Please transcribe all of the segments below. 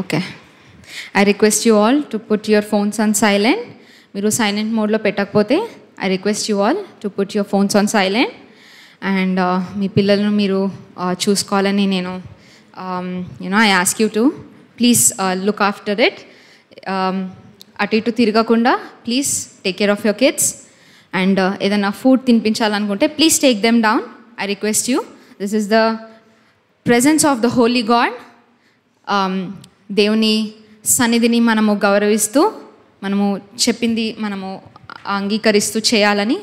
Okay. I request you all to put your phones on silent. మీరు silent మోడ్లో పెట్టకపోతే I request you all to put your phones on silent. And మీ పిల్లలను మీరు చూసుకోవాలని నేను I ask you to please look after it. అటు ఇటు తిరగకుండా please take care of your kids. And ఏదైనా ఫుడ్ తినిపించాలనుకుంటే please take them down. I request you. This is the presence of the Holy God. దేవుని సన్నిధిని మనము గౌరవిస్తూ మనము చెప్పింది మనము అంగీకరిస్తూ చేయాలని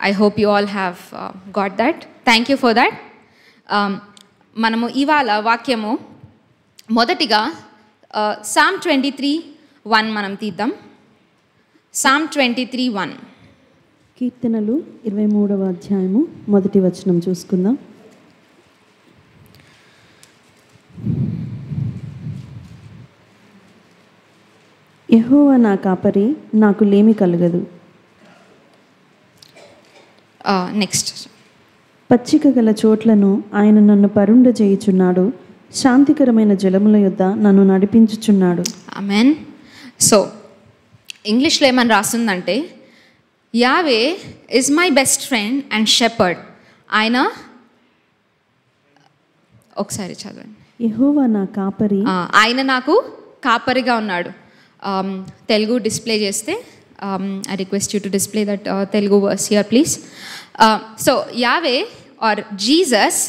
I hope you all have got that. Thank you for that. మనము ఇవాళ వాక్యము మొదటిగా Psalm 23:1 మనం తీద్దాం. Psalm 23:1. కీర్తనలు 23వ అధ్యాయము మొదటి వచనం చూసుకుందాం. యెహోవా నా కాపరి, నాకు లేమి కలగదు. నెక్స్ట్. పచ్చిక గల చోట్లను ఆయన నన్ను పరుండజేయుచున్నాడు, శాంతికరమైన జలముల యొద్ద నన్ను నడిపించుచున్నాడు. ఆమేన్. సో ఇంగ్లీష్లో ఏమని రాస్తుందంటే, యావే is my best friend and shepherd. ఆయన ఒకసారి చదవండి. యెహోవా నా కాపరి, ఆయన నాకు కాపరిగా ఉన్నాడు. తెలుగు డిస్ప్లే చేస్తే I request you to display that Telugu verse here please. So Yahweh or Jesus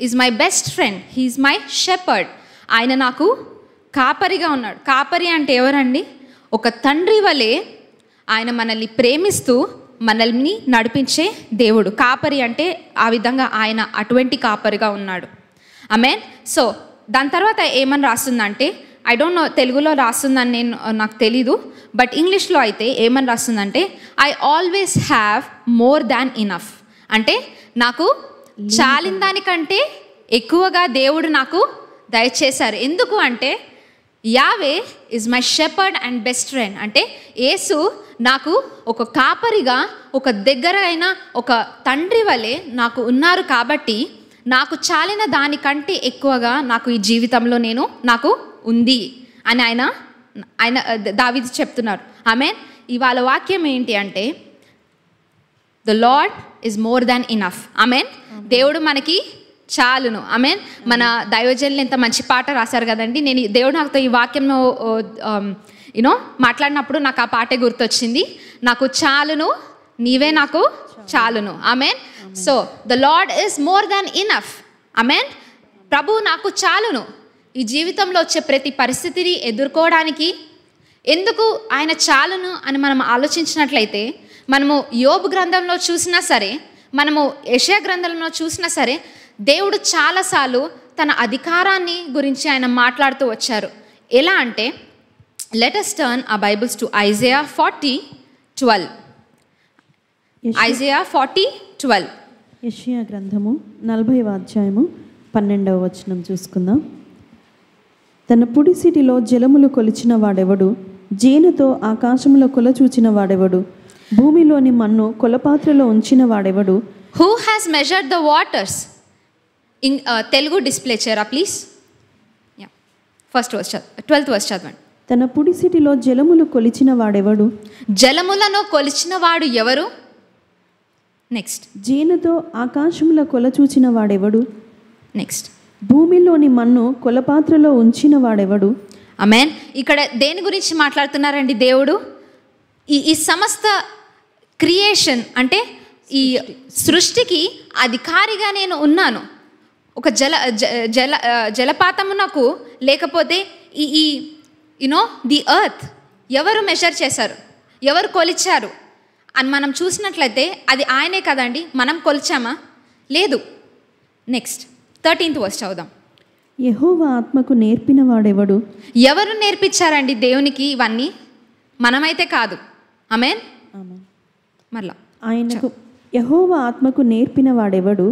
is my best friend, he is my shepherd. ఆయన నాకు కాపరిగా ఉన్నాడు. కాపరి అంటే ఎవరండి? ఒక తండ్రి వలె ఆయన మనల్ని ప్రేమిస్తూ మనల్ని నడిపించే దేవుడు. కాపరి అంటే ఆ విధంగా ఆయన అటువంటి కాపరిగా ఉన్నాడు. ఆమేన్. సో దాని తర్వాత ఏమని రాస్తుందంటే, ఐ డోంట్ నో తెలుగులో రాస్తుందని నాకు తెలీదు, బట్ ఇంగ్లీష్లో అయితే ఏమని రాస్తుందంటే, I always have more than enough. అంటే నాకు చాలిన దానికంటే ఎక్కువగా దేవుడు నాకు దయచేశారు. ఎందుకు అంటే యావే is my shepherd and best friend. అంటే యేసు నాకు ఒక కాపరిగా, ఒక దగ్గర అయిన ఒక తండ్రి వలె నాకు ఉన్నారు. కాబట్టి నాకు చాలిన దానికంటే ఎక్కువగా నాకు ఈ జీవితంలో నాకు ఉంది అని ఆయన దావీదు చెప్తున్నారు. ఆమేన్. ఇవాళ వాక్యం ఏంటి అంటే, the Lord is more than enough. Amen. దేవుడు మనకి చాలును. ఆమేన్. మన దైవజనులు ఎంత మంచి పాట రాశారు కదండి. నేను దేవుడు నాతో ఈ వాక్యం మాట్లాడినప్పుడు నాకు ఆ పాటే గుర్తొచ్చింది. నాకు చాలును, నీవే నాకు చాలును. Amen. So the Lord is more than enough. Amen. ప్రభువు నాకు చాలును. ఈ జీవితంలో వచ్చే ప్రతి పరిస్థితిని ఎదుర్కోవడానికి ఎందుకు ఆయన చాలును అని మనం ఆలోచించినట్లయితే, మనము యోబు గ్రంథంలో చూసినా సరే, మనము యెషయా గ్రంథంలో చూసినా సరే, దేవుడు చాలాసార్లు తన అధికారాన్ని గురించి ఆయన మాట్లాడుతూ వచ్చారు. ఎలా అంటే, let us turn our Bibles to Isaiah 40:12. Isaiah 40:12. యెషయా గ్రంథము 40వ అధ్యాయము 12వ వచనం చూసుకుందాం. తన పుడిసిటిలో జలములు కొలిచిన వాడెవడు? జేనుతో ఆకాశములో కొల చూచిన వాడెవడు? భూమిలోని మన్ను కొలపాత్రలో ఉంచిన వాడెవడు? Who has measured the waters? Telugu display చేయరా please. First verse 12th verse చదవండి. తన పుడిసిటిలో జలములు కొలిచిన వాడెవడు? జలములను కొలిచిన వాడు ఎవరు? నెక్స్ట్. జేనుతో ఆకాశములో కొల చూచిన వాడెవడు? నెక్స్ట్. భూమిలోని మన్ను కొలపాత్రలో ఉంచిన వాడెవడు? ఆమేన్. ఇక్కడ దేని గురించి మాట్లాడుతున్నారండి దేవుడు? ఈ సమస్త క్రియేషన్ ఈ సృష్టికి అధికారిగా నేను ఉన్నాను. ఒక జలపాతమునకు లేకపోతే ఈ ది ఎర్త్ ఎవరు మెజర్ చేశారు, ఎవరు కొలిచారు అని మనం చూసినట్లయితే అది ఆయనే కదండి. మనం కొలిచామా? లేదు. నెక్స్ట్ 13th వర్స్ చదువుదాం. యెహోవా ఆత్మకు నేర్పిన వాడెవడు? ఎవరు నేర్పించారండి దేవునికి ఇవన్నీ? మనమైతే కాదు. ఆమేన్. మరలా ఆయనకు యెహోవా ఆత్మకు నేర్పిన వాడెవడు?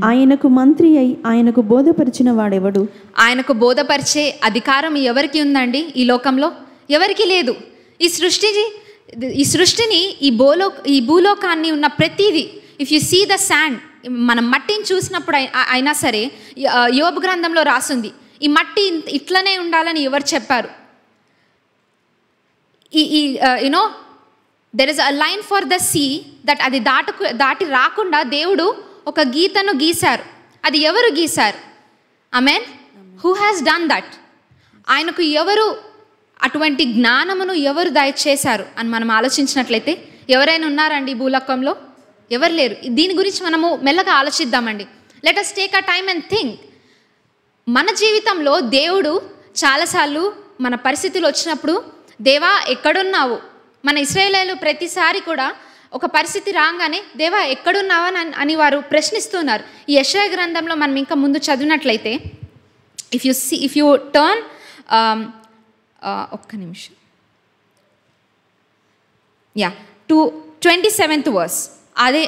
ఆయనకు మంత్రి అయి ఆయనకు బోధపరిచిన వాడెవడు? ఆయనకు బోధపరిచే అధికారం ఎవరికి ఉందండి ఈ లోకంలో? ఎవరికి లేదు. ఈ సృష్టిని ఈ భూలోకాన్ని ఉన్న ప్రతిదీ, if you see the sand, మనం మట్టిని చూసినప్పుడు అయినా సరే, యోబు గ్రంథంలో రాసింది ఈ మట్టి ఇట్లనే ఉండాలని ఎవరు చెప్పారు? You know there is a line for the sea that అది దాటి రాకుండా దేవుడు ఒక గీతను గీశారు. అది ఎవరు గీశారు? Amen. Who has done that? ఆయనకు ఎవరు అటువంటి జ్ఞానమును ఎవరు దయచేశారు అని మనం ఆలోచించినట్లయితే ఎవరైనా ఉన్నారండి భూలోకంలో? ఎవరు లేరు. దీని గురించి మనము మెల్లగా ఆలోచిద్దామండి. Let us take a time and think. మన జీవితంలో దేవుడు చాలాసార్లు మన పరిస్థితులు వచ్చినప్పుడు, దేవా ఎక్కడున్నావు? మన ఇశ్రాయేలీయులు ప్రతిసారి కూడా ఒక పరిస్థితి రాగానే దేవా ఎక్కడున్నావా అని వారు ప్రశ్నిస్తున్నారు. ఈ యెషయా గ్రంథంలో మనం ఇంకా ముందు చదివినట్లయితే, ఇఫ్ యూ టర్న్ ఒక్క నిమిషం టు 27th verse, అదే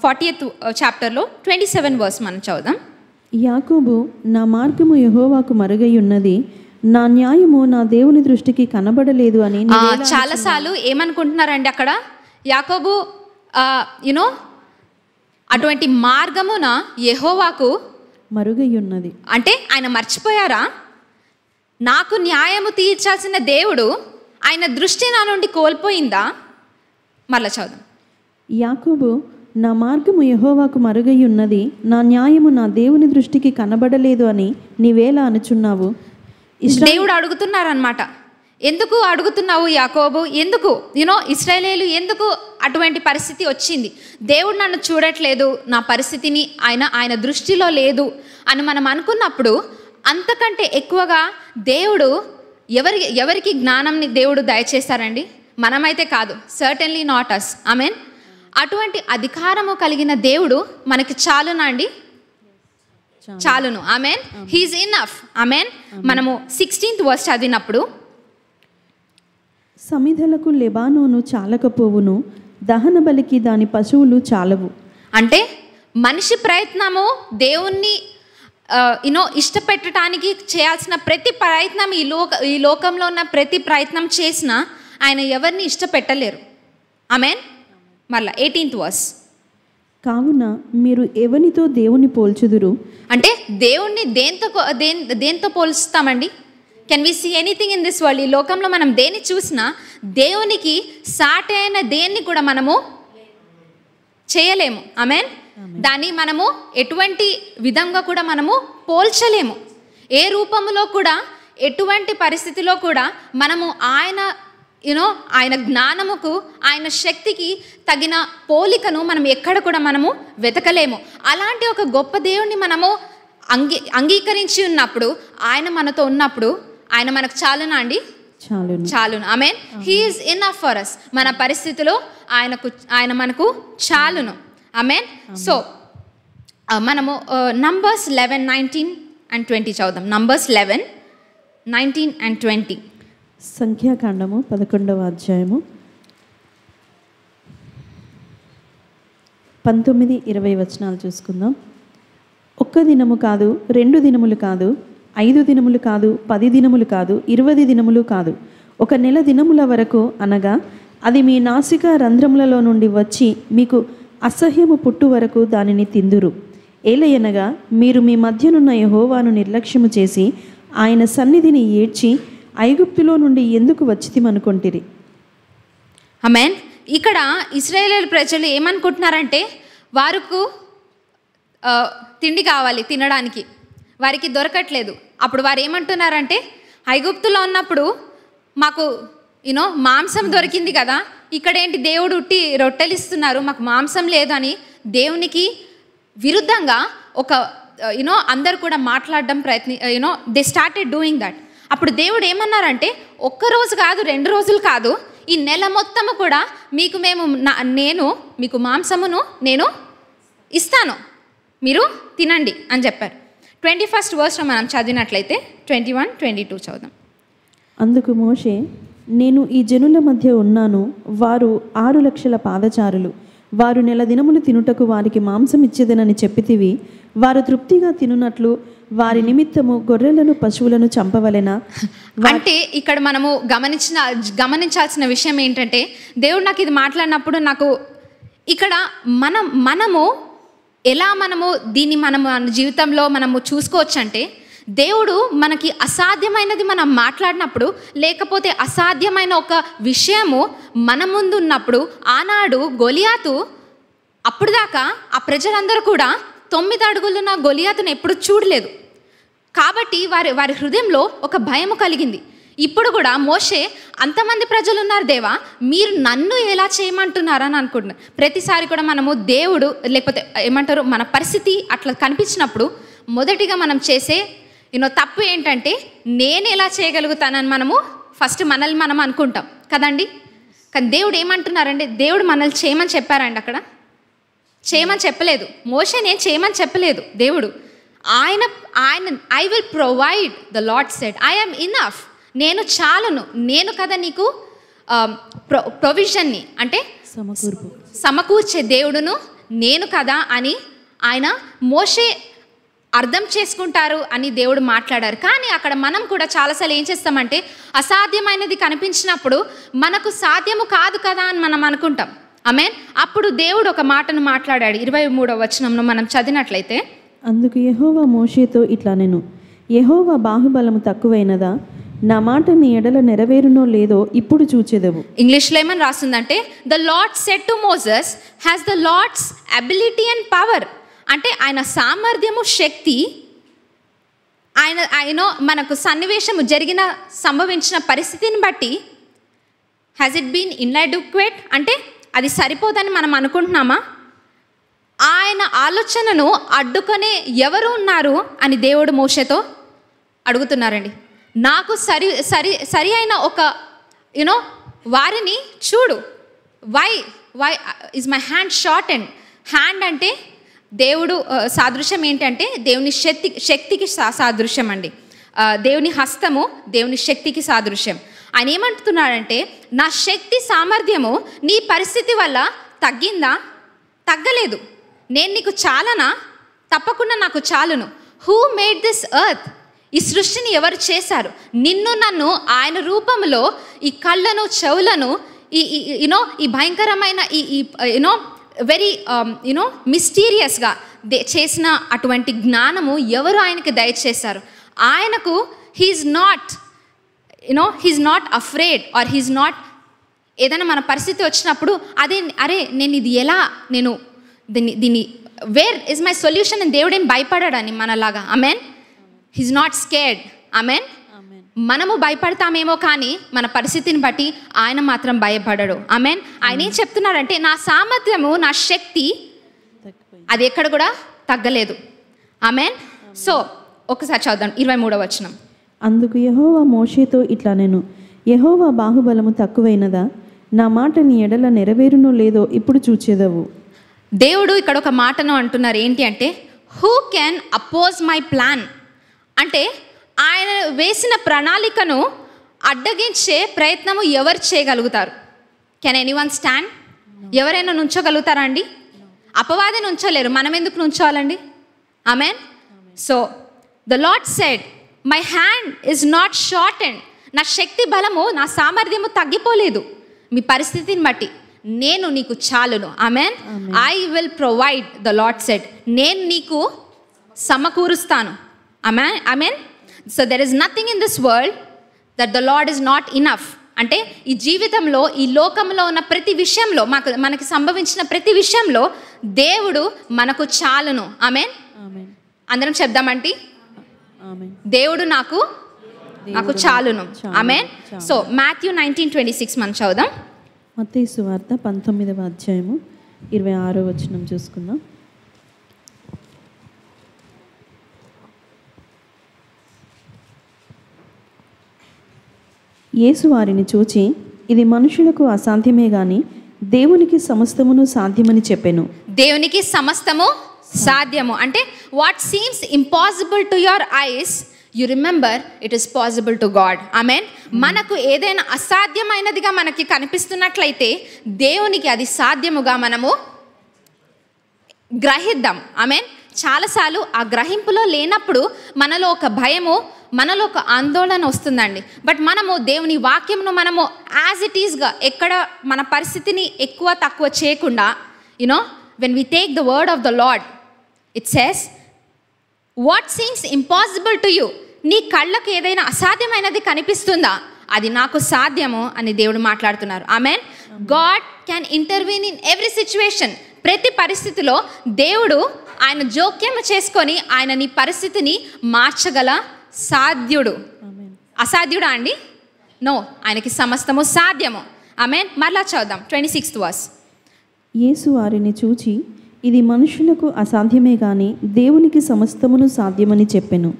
40th చాప్టర్లో 27 verse మనం చదువుదాం. యాకోబు, నా మార్గము యెహోవాకు మరుగై ఉన్నది, నా న్యాయము నా దేవుని దృష్టికి కనబడలేదు అని చాలాసార్లు ఏమనుకుంటున్నారండి అక్కడ? యాకోబు యునో అటువంటి మార్గమున యెహోవాకు మరుగై ఉన్నది అంటే ఆయన మర్చిపోయారా? నాకు న్యాయము తీర్చాల్సిన దేవుడు ఆయన దృష్టి నా నుండి కోల్పోయిందా? మళ్ళా చదువు. యాకోబు, నా మార్గము యెహోవాకు మరుగై ఉన్నది, నా న్యాయము నా దేవుని దృష్టికి కనబడలేదు అని నీవేలా అనుచున్నావు? దేవుడు అడుగుతున్నారనమాట. ఎందుకు అడుగుతున్నావు యాకోబు? ఎందుకు ఇశ్రాయేలీయులు ఎందుకు అటువంటి పరిస్థితి వచ్చింది? దేవుడు నన్ను చూడట్లేదు, నా పరిస్థితిని ఆయన దృష్టిలో లేదు అని మనం అనుకున్నప్పుడు, అంతకంటే ఎక్కువగా దేవుడు ఎవరికి జ్ఞానంని దేవుడు దయచేస్తారండి? మనమైతే కాదు. Certainly not us. ఆమేన్. అటువంటి అధికారము కలిగిన దేవుడు మనకి చాలునా అండి? చాలును. ఆమేన్. He is enough. ఆమేన్. మనము 16th verse చదివినప్పుడు, సమిధలకు లెబానోను చాలకపోవును, దహన బలికి దాని పశువులు చాలవు. అంటే మనిషి ప్రయత్నము దేవుణ్ణి ఇష్టపెట్టడానికి చేయాల్సిన ప్రతి ప్రయత్నం, ఈ లోకంలో ఉన్న ప్రతి ప్రయత్నం చేసినా ఆయన ఎవరిని ఇష్టపెట్టలేరు. ఆమేన్. మళ్ళా 18th verse, కావున మీరు ఎవనితో దేవుని పోల్చుదురు? అంటే దేవుణ్ణి దేంతో పోల్చుతామండి? Can we see anything in this world? ఈ లోకంలో మనం దేన్ని చూసినా దేవునికి సాటి అయిన దేన్ని కూడా మనము చేయలేము. ఆమేన్. దాన్ని మనము ఎటువంటి విధంగా కూడా మనము పోల్చలేము. ఏ రూపంలో కూడా, ఎటువంటి పరిస్థితిలో కూడా మనము ఆయన జ్ఞానముకు, ఆయన శక్తికి తగిన పోలికను మనం ఎక్కడ కూడా మనము వెతకలేము. అలాంటి ఒక గొప్ప దేవుణ్ణి మనము అంగీకరించి ఉన్నప్పుడు, ఆయన మనతో ఉన్నప్పుడు, ఆయన మనకు చాలునా అండి? చాలును. Amen. He is enough for us. మన పరిస్థితిలో ఆయన మనకు చాలును. ఆమేన్. సో మనము నంబర్స్ 11, 19 and 20 చదువుదాం. Numbers 11, 19 and 20. సంఖ్యాకాండము 11వ అధ్యాయము 19-20 వచనాలు చూసుకుందాం. 1 దినము కాదు, 2 దినములు కాదు, 5 దినములు కాదు, 10 దినములు కాదు, 20 దినములు కాదు, 1 నెల దినముల వరకు, అనగా అది మీ నాసికా రంధ్రములలో నుండి వచ్చి మీకు అసహ్యము పుట్టు వరకు దానిని తిందురు. ఏలయనగా మీరు మీ మధ్యనున్న యెహోవాను నిర్లక్ష్యము చేసి ఆయన సన్నిధిని ఏడ్చి ఐగుప్తులో నుండి ఎందుకు వచ్చితిమనుకొంటిరి? ఆమేన్. ఇక్కడ ఇశ్రాయేలు ప్రజలు ఏమనుకుంటున్నారంటే, వారికి తిండి కావాలి, తినడానికి వారికి దొరకట్లేదు. అప్పుడు వారు ఏమంటున్నారంటే, ఐగుప్తులో ఉన్నప్పుడు మాకు మాంసం దొరికింది కదా, ఇక్కడేంటి దేవుడు ఉట్టి రొట్టెలు ఇస్తున్నారు, మాకు మాంసం లేదు అని దేవునికి విరుద్ధంగా అందరు కూడా మాట్లాడడం దే స్టార్టెడ్ డూయింగ్ దట్. అప్పుడు దేవుడు ఏమన్నారంటే, 1 రోజు కాదు, 2 రోజులు కాదు, ఈ నెల మొత్తము కూడా నేను మీకు మాంసమును నేను ఇస్తాను, మీరు తినండి అని చెప్పారు. 21st verse మనం చదివినట్లయితే 21, 22 చదువుదాం. అందుకు మోషే, నేను ఈ జనుల మధ్య ఉన్నాను, వారు 6 లక్షల పాదచారులు, వారు నెల దినములు తినుటకు వారికి మాంసం ఇచ్చేదనని చెప్పితివి, వారు తృప్తిగా తినునట్లు వారి నిమిత్తము గొర్రెలను పశువులను చంపవలెనా? అంటే ఇక్కడ మనము గమనించాల్సిన విషయం ఏంటంటే, దేవుడు నాకు ఇది మాట్లాడినప్పుడు నాకు ఇక్కడ మనము ఎలా దీన్ని మనము జీవితంలో మనము చూసుకోవచ్చు అంటే, దేవుడు మనకి అసాధ్యమైనది మనం మాట్లాడినప్పుడు, లేకపోతే అసాధ్యమైన ఒక విషయము మన ముందు ఉన్నప్పుడు, ఆనాడు గొలియాతు అప్పుడు దాకా ఆ ప్రజలందరూ కూడా 9 అడుగులున్న గొలియాతును ఎప్పుడు చూడలేదు. కాబట్టి వారి హృదయంలో ఒక భయము కలిగింది. ఇప్పుడు కూడా మోషే, అంతమంది ప్రజలు ఉన్నారు దేవా, మీరు నన్ను ఎలా చేయమంటున్నారని అనుకుంటున్నారు. ప్రతిసారి కూడా మనము దేవుడు లేకపోతే ఏమంటారు మన పరిస్థితి అట్లా కనిపించినప్పుడు మొదటిగా మనం చేసే తప్పు ఏంటంటే, నేను ఎలా చేయగలుగుతానని మనము ఫస్ట్ మనల్ని మనం అనుకుంటాం కదండి. కానీ దేవుడు ఏమంటున్నారంటే, దేవుడు మనల్ని చేయమని చెప్పారండి. అక్కడ చేయమని చెప్పలేదు. మోషే నేను చేయమని చెప్పలేదు. దేవుడు ఆయన I will provide, the Lord said I am enough, నేను చాలును, నేను కదా నీకు ప్రొవిజన్ని అంటే సమకూర్చే దేవుడును నేను కదా అని ఆయన మోషే అర్థం చేసుకుంటారు అని దేవుడు మాట్లాడారు. కానీ అక్కడ మనం కూడా చాలాసార్లు ఏం చేస్తామంటే, అసాధ్యమైనది కనిపించినప్పుడు మనకు సాధ్యము కాదు కదా అని మనం అనుకుంటాం. ఆమేన్. అప్పుడు దేవుడు ఒక మాటను మాట్లాడాడు. 23వ వచనంలో మనం చదివినట్లయితే, అందుకు యెహోవా మోషేతో ఇట్లా నేను, యెహోవా బాహుబలము తక్కువైనదా, నా మాట నీ ఎడల నెరవేరునో లేదో ఇప్పుడు చూచెదవు. ఇంగ్లీష్లో ఏమని రాస్తుందంటే, the Lord said to Moses has the Lord's ability and power. అంటే ఆయన సామర్థ్యము, శక్తి, ఆయన మనకు సన్నివేశము సంభవించిన పరిస్థితిని బట్టి హ్యాస్ ఇట్ బీన్ ఇన్అడ్యుక్వేట్, అంటే అది సరిపోదని మనం అనుకుంటున్నామా? ఆయన ఆలోచనను అడ్డుకొనే ఎవరు ఉన్నారు అని దేవుడు మోషేతో అడుగుతున్నారండి. నాకు సరి అయిన ఒక వారిని చూడు. Why is my hand short and hand అంటే దేవుడు సాదృశ్యం ఏంటంటే దేవుని శక్తికి సాదృశ్యం అండి. దేవుని హస్తము దేవుని శక్తికి సాదృశ్యం. ఆయన ఏమంటున్నాడంటే, నా శక్తి సామర్థ్యము నీ పరిస్థితి వల్ల తగ్గిందా? తగ్గలేదు. నేను నీకు చాలనా? తప్పకుండా నాకు చాలును. Who made this earth? ఈ సృష్టిని ఎవరు చేశారు? నిన్ను నన్ను ఆయన రూపంలో ఈ కళ్ళను, చెవులను, ఈ భయంకరమైన వెరీ మిస్టీరియస్గా చేసిన అటువంటి జ్ఞానము ఎవరు ఆయనకి దయచేశారు? ఆయనకు he's not afraid or he's not, ఏదైనా మన పరిస్థితి వచ్చినప్పుడు అరే నేను ఇది ఎలా, నేను దీన్ని వేర్ ఇస్ మై సొల్యూషన్ అని దేవుడేం భయపడాడని మనలాగా. Amen. He's not scared. Amen. మనము భయపడతామేమో కానీ మన పరిస్థితిని బట్టి ఆయన మాత్రం భయపడడు. ఆమెన్. ఆయన ఏం చెప్తున్నాడంటే, నా సామర్థ్యము, నా శక్తి అది ఎక్కడ కూడా తగ్గలేదు. ఆమెన్. సో ఒకసారి చదువుదాం 23వ వచనం. అందుకు యెహోవా మోషేతో ఇట్లా నేను, యెహోవా బాహుబలము తక్కువైనదా, నా మాట నీ ఎడల నెరవేరునో లేదో ఇప్పుడు చూచెదవు. దేవుడు ఇక్కడ ఒక మాటను అంటున్నారు. ఏంటి అంటే, who can oppose my plan? అంటే ఆయన వేసిన ప్రణాళికను అడ్డగించే ప్రయత్నము ఎవరు చేయగలుగుతారు? Can anyone stand? ఎవరైనా నుంచోగలుగుతారా అండి? అపవాది నుంచోలేరు. మనం ఎందుకు నుంచోవాలండి? Amen. So the Lord said my hand is not shortened. నా శక్తి బలము, నా సామర్థ్యము తగ్గిపోలేదు. మీ పరిస్థితిని బట్టి నేను నీకు చాలును. Amen. I will provide, the Lord said, నేను నీకు సమకూరుస్తాను. Amen. Amen. So there is nothing in this world that the Lord is not enough. అంటే ఈ జీవితంలో, ఈ లోకంలో ఉన్న ప్రతి విషయంలో, మనకి సంభవించిన ప్రతి విషయంలో దేవుడు మనకు చాలును. ఆమెన్. అందరం చెప్దామంటే, దేవుడు నాకు చాలును. ఆమెన్. సో మాథ్యూ 19:26 మనం చదువుదాం. మత్తయి సువార్త 19వ అధ్యాయము 26వ వచనం చూసుకుందాం. యేసు వారిని చూచి, ఇది మనుషులకు అసాధ్యమే గాని దేవునికి సమస్తమును సాధ్యమని చెప్పెను. దేవునికి సమస్తము సాధ్యము అంటే what seems impossible to your eyes, you remember it is possible to God. Amen. మనకు ఏదైనా అసాధ్యమైనదిగా మనకి కనిపిస్తున్నట్లయితే దేవునికి అది సాధ్యముగా మనము గ్రహిద్దాం. ఆమెన్. చాలాసార్లు ఆ గ్రహింపులో లేనప్పుడు మనలో ఒక భయము, మనలో ఒక ఆందోళన వస్తుందండి. బట్ మనము దేవుని వాక్యంను మనము యాజ్ ఇట్ ఈస్గా, ఎక్కడ మన పరిస్థితిని ఎక్కువ తక్కువ చేయకుండా, when we take the word of the lord, it says what seems impossible to you, నీ కళ్ళకు ఏదైనా అసాధ్యమైనది కనిపిస్తుందా, అది నాకు సాధ్యము అని దేవుడు మాట్లాడుతున్నారు. Amen. God can intervene in every situation. ప్రతి పరిస్థితిలో దేవుడు ఆయన జోక్యం చేసుకొని ఆయన నీ పరిస్థితిని మార్చగల సాధ్యుడు. అసాధ్యుడా అండి? నో, ఆయనకి సమస్తము సాధ్యము. ఆమెన్. మరలా చదువుదాం 26th verse. యేసు వారిని చూచి, ఇది మనుషులకు అసాధ్యమే కానీ దేవునికి సమస్తమును సాధ్యమని చెప్పెను.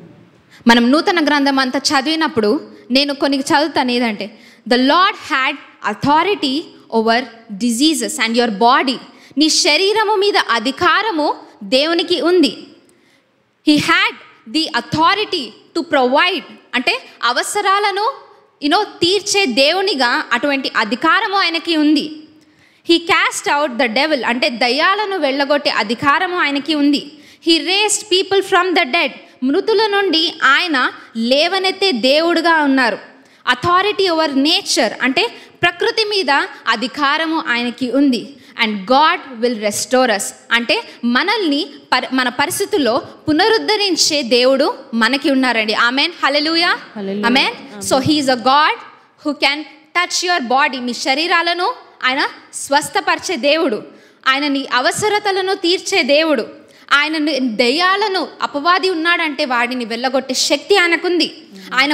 మనం నూతన గ్రంథం అంతా చదివినప్పుడు నేను కొన్ని చదువుతాను. ఏదంటే the lord had authority over diseases and your body. నీ శరీరము మీద అధికారము దేవునికి ఉంది. He had the authority to provide, అంటే అవసరాలను తీర్చే దేవునిగా అటువంటి అధికారము ఆయనకి ఉంది. He caste out the devil, అంటే దయ్యాలను వెళ్ళగొట్టే అధికారము ఆయనకి ఉంది. He raised people from the dead, మృతుల నుండి ఆయన లేవనెత్తే దేవుడుగా ఉన్నారు. అథారిటీ ఓవర్ నేచర్, అంటే ప్రకృతి మీద అధికారము ఆయనకి ఉంది. And God will restore us, అంటే మనల్ని మన పరిస్థితుల్లో పునరుద్ధరించే దేవుడు మనకి ఉన్నారండి. Amen. Hallelujah. Amen. So he is a God who can touch your body. మీ శరీరాలను ఆయన స్వస్థపరిచే దేవుడు. ఆయన నీ అవసరతలను తీర్చే దేవుడు. ఆయన దయ్యాలను, అపవాది ఉన్నాడంటే వాడిని వెళ్ళగొట్టే శక్తి ఆయనకుంది. ఆయన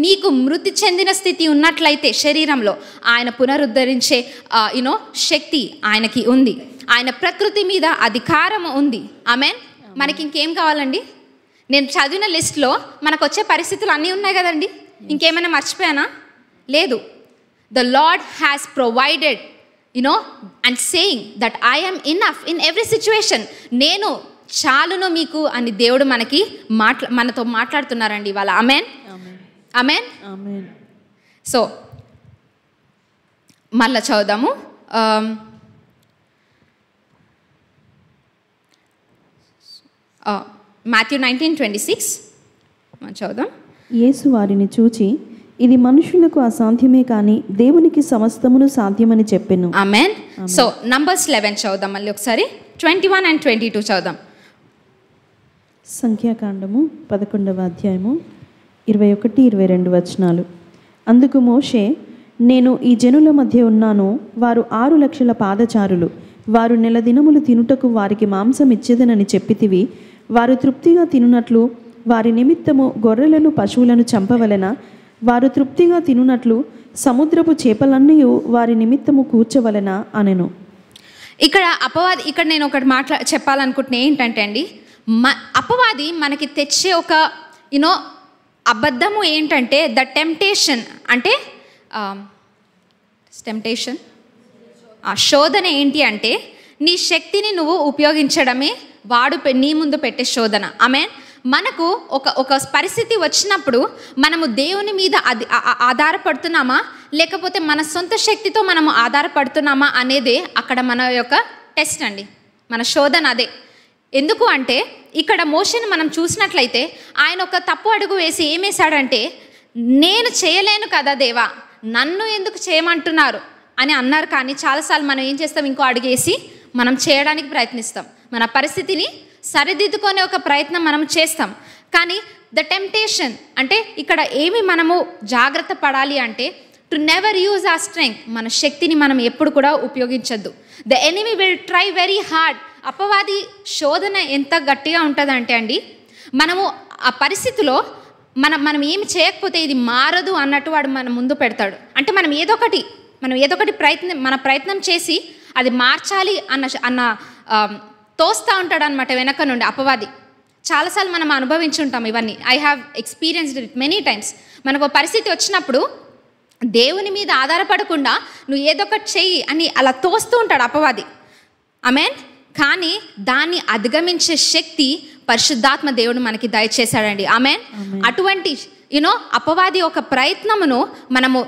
నీకు మృతి చెందిన స్థితి ఉన్నట్లయితే శరీరంలో ఆయన పునరుద్ధరించే శక్తి ఆయనకి ఉంది. ఆయన ప్రకృతి మీద అధికారం ఉంది. ఆమెన్. మనకి ఇంకేం కావాలండి? నేను చదివిన లిస్ట్లో మనకు వచ్చే పరిస్థితులు అన్నీ ఉన్నాయి కదండి. ఇంకేమైనా మర్చిపోయానా? లేదు. The Lord has provided, and saying that I am enough in every situation. నేను చాలును మీకు అని దేవుడు మనతో మాట్లాడుతున్నారండి ఇవాళ. ఆమెన్. ఆమెన్. సో మళ్ళా చదువుదాము. మాథ్యూ 19:26 చదువుదాం. యేసు వారిని చూచి, ఇది మనుషులకు అసాధ్యమే కానీ దేవునికి సమస్తమును సాధ్యమని చెప్పెను. ఆమెన్. సో నంబర్స్ 11 చదువుదాం మళ్ళీ ఒకసారి. 21 and 22 చదువుదాం. సంఖ్యాకాండము 11వ అధ్యాయము 21-22 వచనాలు. అందుకు మోషే, నేను ఈ జనుల మధ్య ఉన్నాను, వారు 6 లక్షల పాదచారులు, వారు నెల దినములు తినుటకు వారికి మాంసం ఇచ్చేదనని చెప్పితివి. వారు తృప్తిగా తినునట్లు వారి నిమిత్తము గొర్రెలను పశువులను చంపవలెన, వారు తృప్తిగా తినునట్లు సముద్రపు చేపలన్నీ వారి నిమిత్తము కూర్చవలెన అనెను. ఇక్కడ నేను ఒకటి చెప్పాలనుకుంటున్నా. ఏంటంటే అండి, అపవాది మనకి తెచ్చే ఒక అబద్ధము ఏంటంటే ద టెంప్టేషన్, అంటే శోధన ఏంటి అంటే నీ శక్తిని నువ్వు ఉపయోగించడమే వాడు నీ ముందు పెట్టే శోధన. ఆమెన్. మనకు ఒక పరిస్థితి వచ్చినప్పుడు మనము దేవుని మీద ఆధారపడుతున్నామా లేకపోతే మన సొంత శక్తితో మనము ఆధారపడుతున్నామా అనేదే అక్కడ మన యొక్క టెస్ట్ అండి, మన శోధన అదే. ఎందుకు అంటే ఇక్కడ మోషేని మనం చూసినట్లయితే ఆయన ఒక తప్పు అడుగు వేసి ఏమేశాడంటే, నేను చేయలేను కదా దేవా, నన్ను ఎందుకు చేయమంటున్నారు అని అన్నారు. కానీ చాలాసార్లు మనం ఏం చేస్తాం, ఇంకో అడుగేసి మనం చేయడానికి ప్రయత్నిస్తాం, మన పరిస్థితిని సరిదిద్దుకునే ఒక ప్రయత్నం మనం చేస్తాం. కానీ ద టెంప్టేషన్ అంటే ఇక్కడ ఏమి మనము జాగ్రత్త పడాలి అంటే to never use our strength, మన శక్తిని మనం ఎప్పుడు కూడా ఉపయోగించద్దు. The enemy will try very hard. అపవాది శోధన ఎంత గట్టిగా ఉంటుందంటే అండి, మనము ఆ పరిస్థితిలో మనం ఏమి చేయకపోతే ఇది మారదు అన్నట్టు వాడు మన ముందు పెడతాడు. అంటే మనం ఏదో ఒకటి ప్రయత్నం చేసి అది మార్చాలి అన్న తోస్తూ ఉంటాడు అనమాట వెనక నుండి అపవాది. చాలాసార్లు మనం అనుభవించి ఉంటాం ఇవన్నీ. I have experienced it many times. మనకు పరిస్థితి వచ్చినప్పుడు దేవుని మీద ఆధారపడకుండా నువ్వు ఏదో ఒకటి చెయ్యి అని అలా తోస్తూ ఉంటాడు అపవాది. ఆమెన్. కానీ దాన్ని అధిగమించే శక్తి పరిశుద్ధాత్మ దేవుడు మనకి దయచేశాడండి. ఆమెన్. అటువంటి అపవాది ఒక ప్రయత్నమును మనము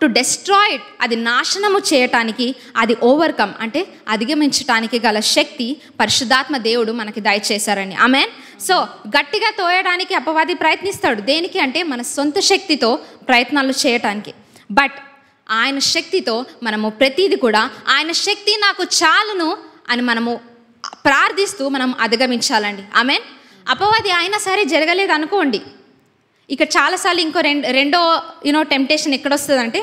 టు డెస్ట్రాయ్ ఇట్, అది నాశనము చేయటానికి, అది ఓవర్కమ్ అంటే అధిగమించటానికి గల శక్తి పరిశుద్ధాత్మ దేవుడు మనకి దయచేశారండి. ఆమెన్. సో గట్టిగా తోయడానికి అపవాది ప్రయత్నిస్తాడు. దేనికి అంటే మన సొంత శక్తితో ప్రయత్నాలు చేయటానికి. బట్ ఆయన శక్తితో మనము ప్రతిదీ కూడా ఆయన శక్తి నాకు చాలును అని మనము ప్రార్థిస్తూ మనం అధిగమించాలండి. ఆమెన్. అపవాది అయినా సరే జరగలేదు అనుకోండి, ఇక్కడ చాలాసార్లు ఇంకో రెండో టెంప్టేషన్ ఎక్కడొస్తుందంటే,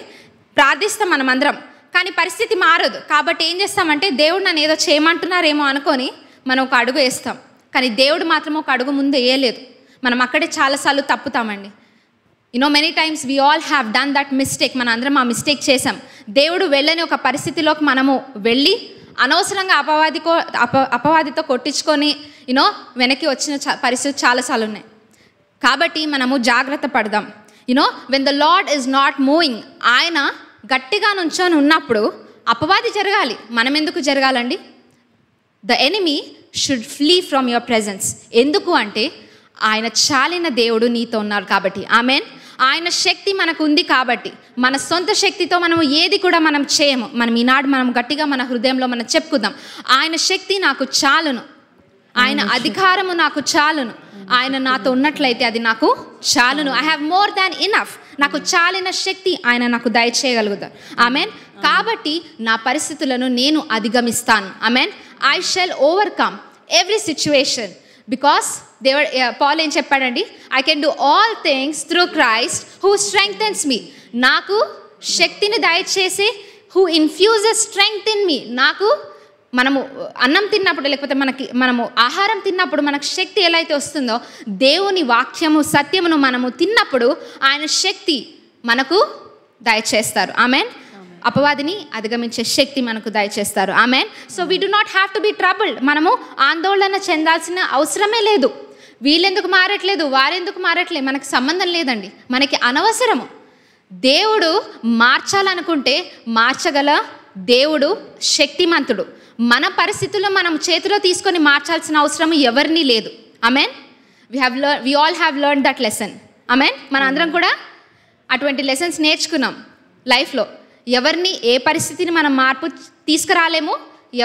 ప్రార్థిస్తాం మనం అందరం కానీ పరిస్థితి మారదు. కాబట్టి ఏం చేస్తామంటే దేవుడు నన్ను ఏదో చేయమంటున్నారేమో అనుకొని మనం ఒక అడుగు వేస్తాం, కానీ దేవుడు మాత్రం ఒక అడుగు ముందు వేయలేదు. మనం అక్కడే చాలాసార్లు తప్పుతామండి. Many times we all have done that mistake. మన అందరం ఆ మిస్టేక్ చేసాం. దేవుడు వెళ్ళని ఒక పరిస్థితిలోకి మనము వెళ్ళి అనవసరంగా అపవాదితో కొట్టించుకొని వెనక్కి వచ్చిన పరిస్థితి చాలాసార్లు ఉన్నాయి. కాబట్టి మనము జాగ్రత్త పడదాం. When the Lord is not moving, ఆయన గట్టిగా నుంచొని ఉన్నప్పుడు అపవాది జరగాలి, మనం ఎందుకు జరగాలండి? The enemy should flee from your presence. ఎందుకు అంటే ఆయన చాలిన దేవుడు నీతో ఉన్నారు కాబట్టి. ఆమెన్. ఆయన శక్తి మనకు ఉంది కాబట్టి, మన సొంత శక్తితో మనము ఏది కూడా మనం చేయము. మనం ఈనాడు మనం గట్టిగా మన హృదయంలో మనం చెప్పుకుందాం, ఆయన శక్తి నాకు చాలును, ఆయన అధికారము నాకు చాలును, ఆయన నాతో ఉన్నట్లయితే అది నాకు చాలును. I have more than enough. నాకు చాలిన శక్తి ఆయన నాకు దయచేయగలుగుతారు. ఆమెన్. కాబట్టి నా పరిస్థితులను నేను అధిగమిస్తాను. Amen. I shall overcome every situation because Paul ఏం చెప్పాడండి? I can do all things through Christ who strengthens me. నాకు శక్తిని దయచేసి who infuses strength in me. నాకు మనము అన్నం తిన్నప్పుడు లేకపోతే మనము ఆహారం తిన్నప్పుడు మనకు శక్తి ఎలా అయితే వస్తుందో, దేవుని వాక్యము సత్యమును మనము తిన్నప్పుడు ఆయన శక్తి మనకు దయచేస్తారు. ఆమెన్. అపవాదిని అధిగమించే శక్తి మనకు దయచేస్తారు. Amen. So we do not have to be troubled. మనము ఆందోళన చెందాల్సిన అవసరమే లేదు. వీళ్ళెందుకు మారట్లేదు, వారెందుకు మారట్లేదు, మనకు సంబంధం లేదండి. మనకి అనవసరము. దేవుడు మార్చాలనుకుంటే మార్చగల దేవుడు, శక్తిమంతుడు. మన పరిస్థితుల్లో మనం చేతిలో తీసుకొని మార్చాల్సిన అవసరం ఎవరినీ లేదు. Amen. We all have learn that lesson. Amen. మన అందరం కూడా అటువంటి లెసన్స్ నేర్చుకున్నాం లైఫ్లో. ఎవరిని ఏ పరిస్థితిని మనం మార్పు తీసుకురాలేము,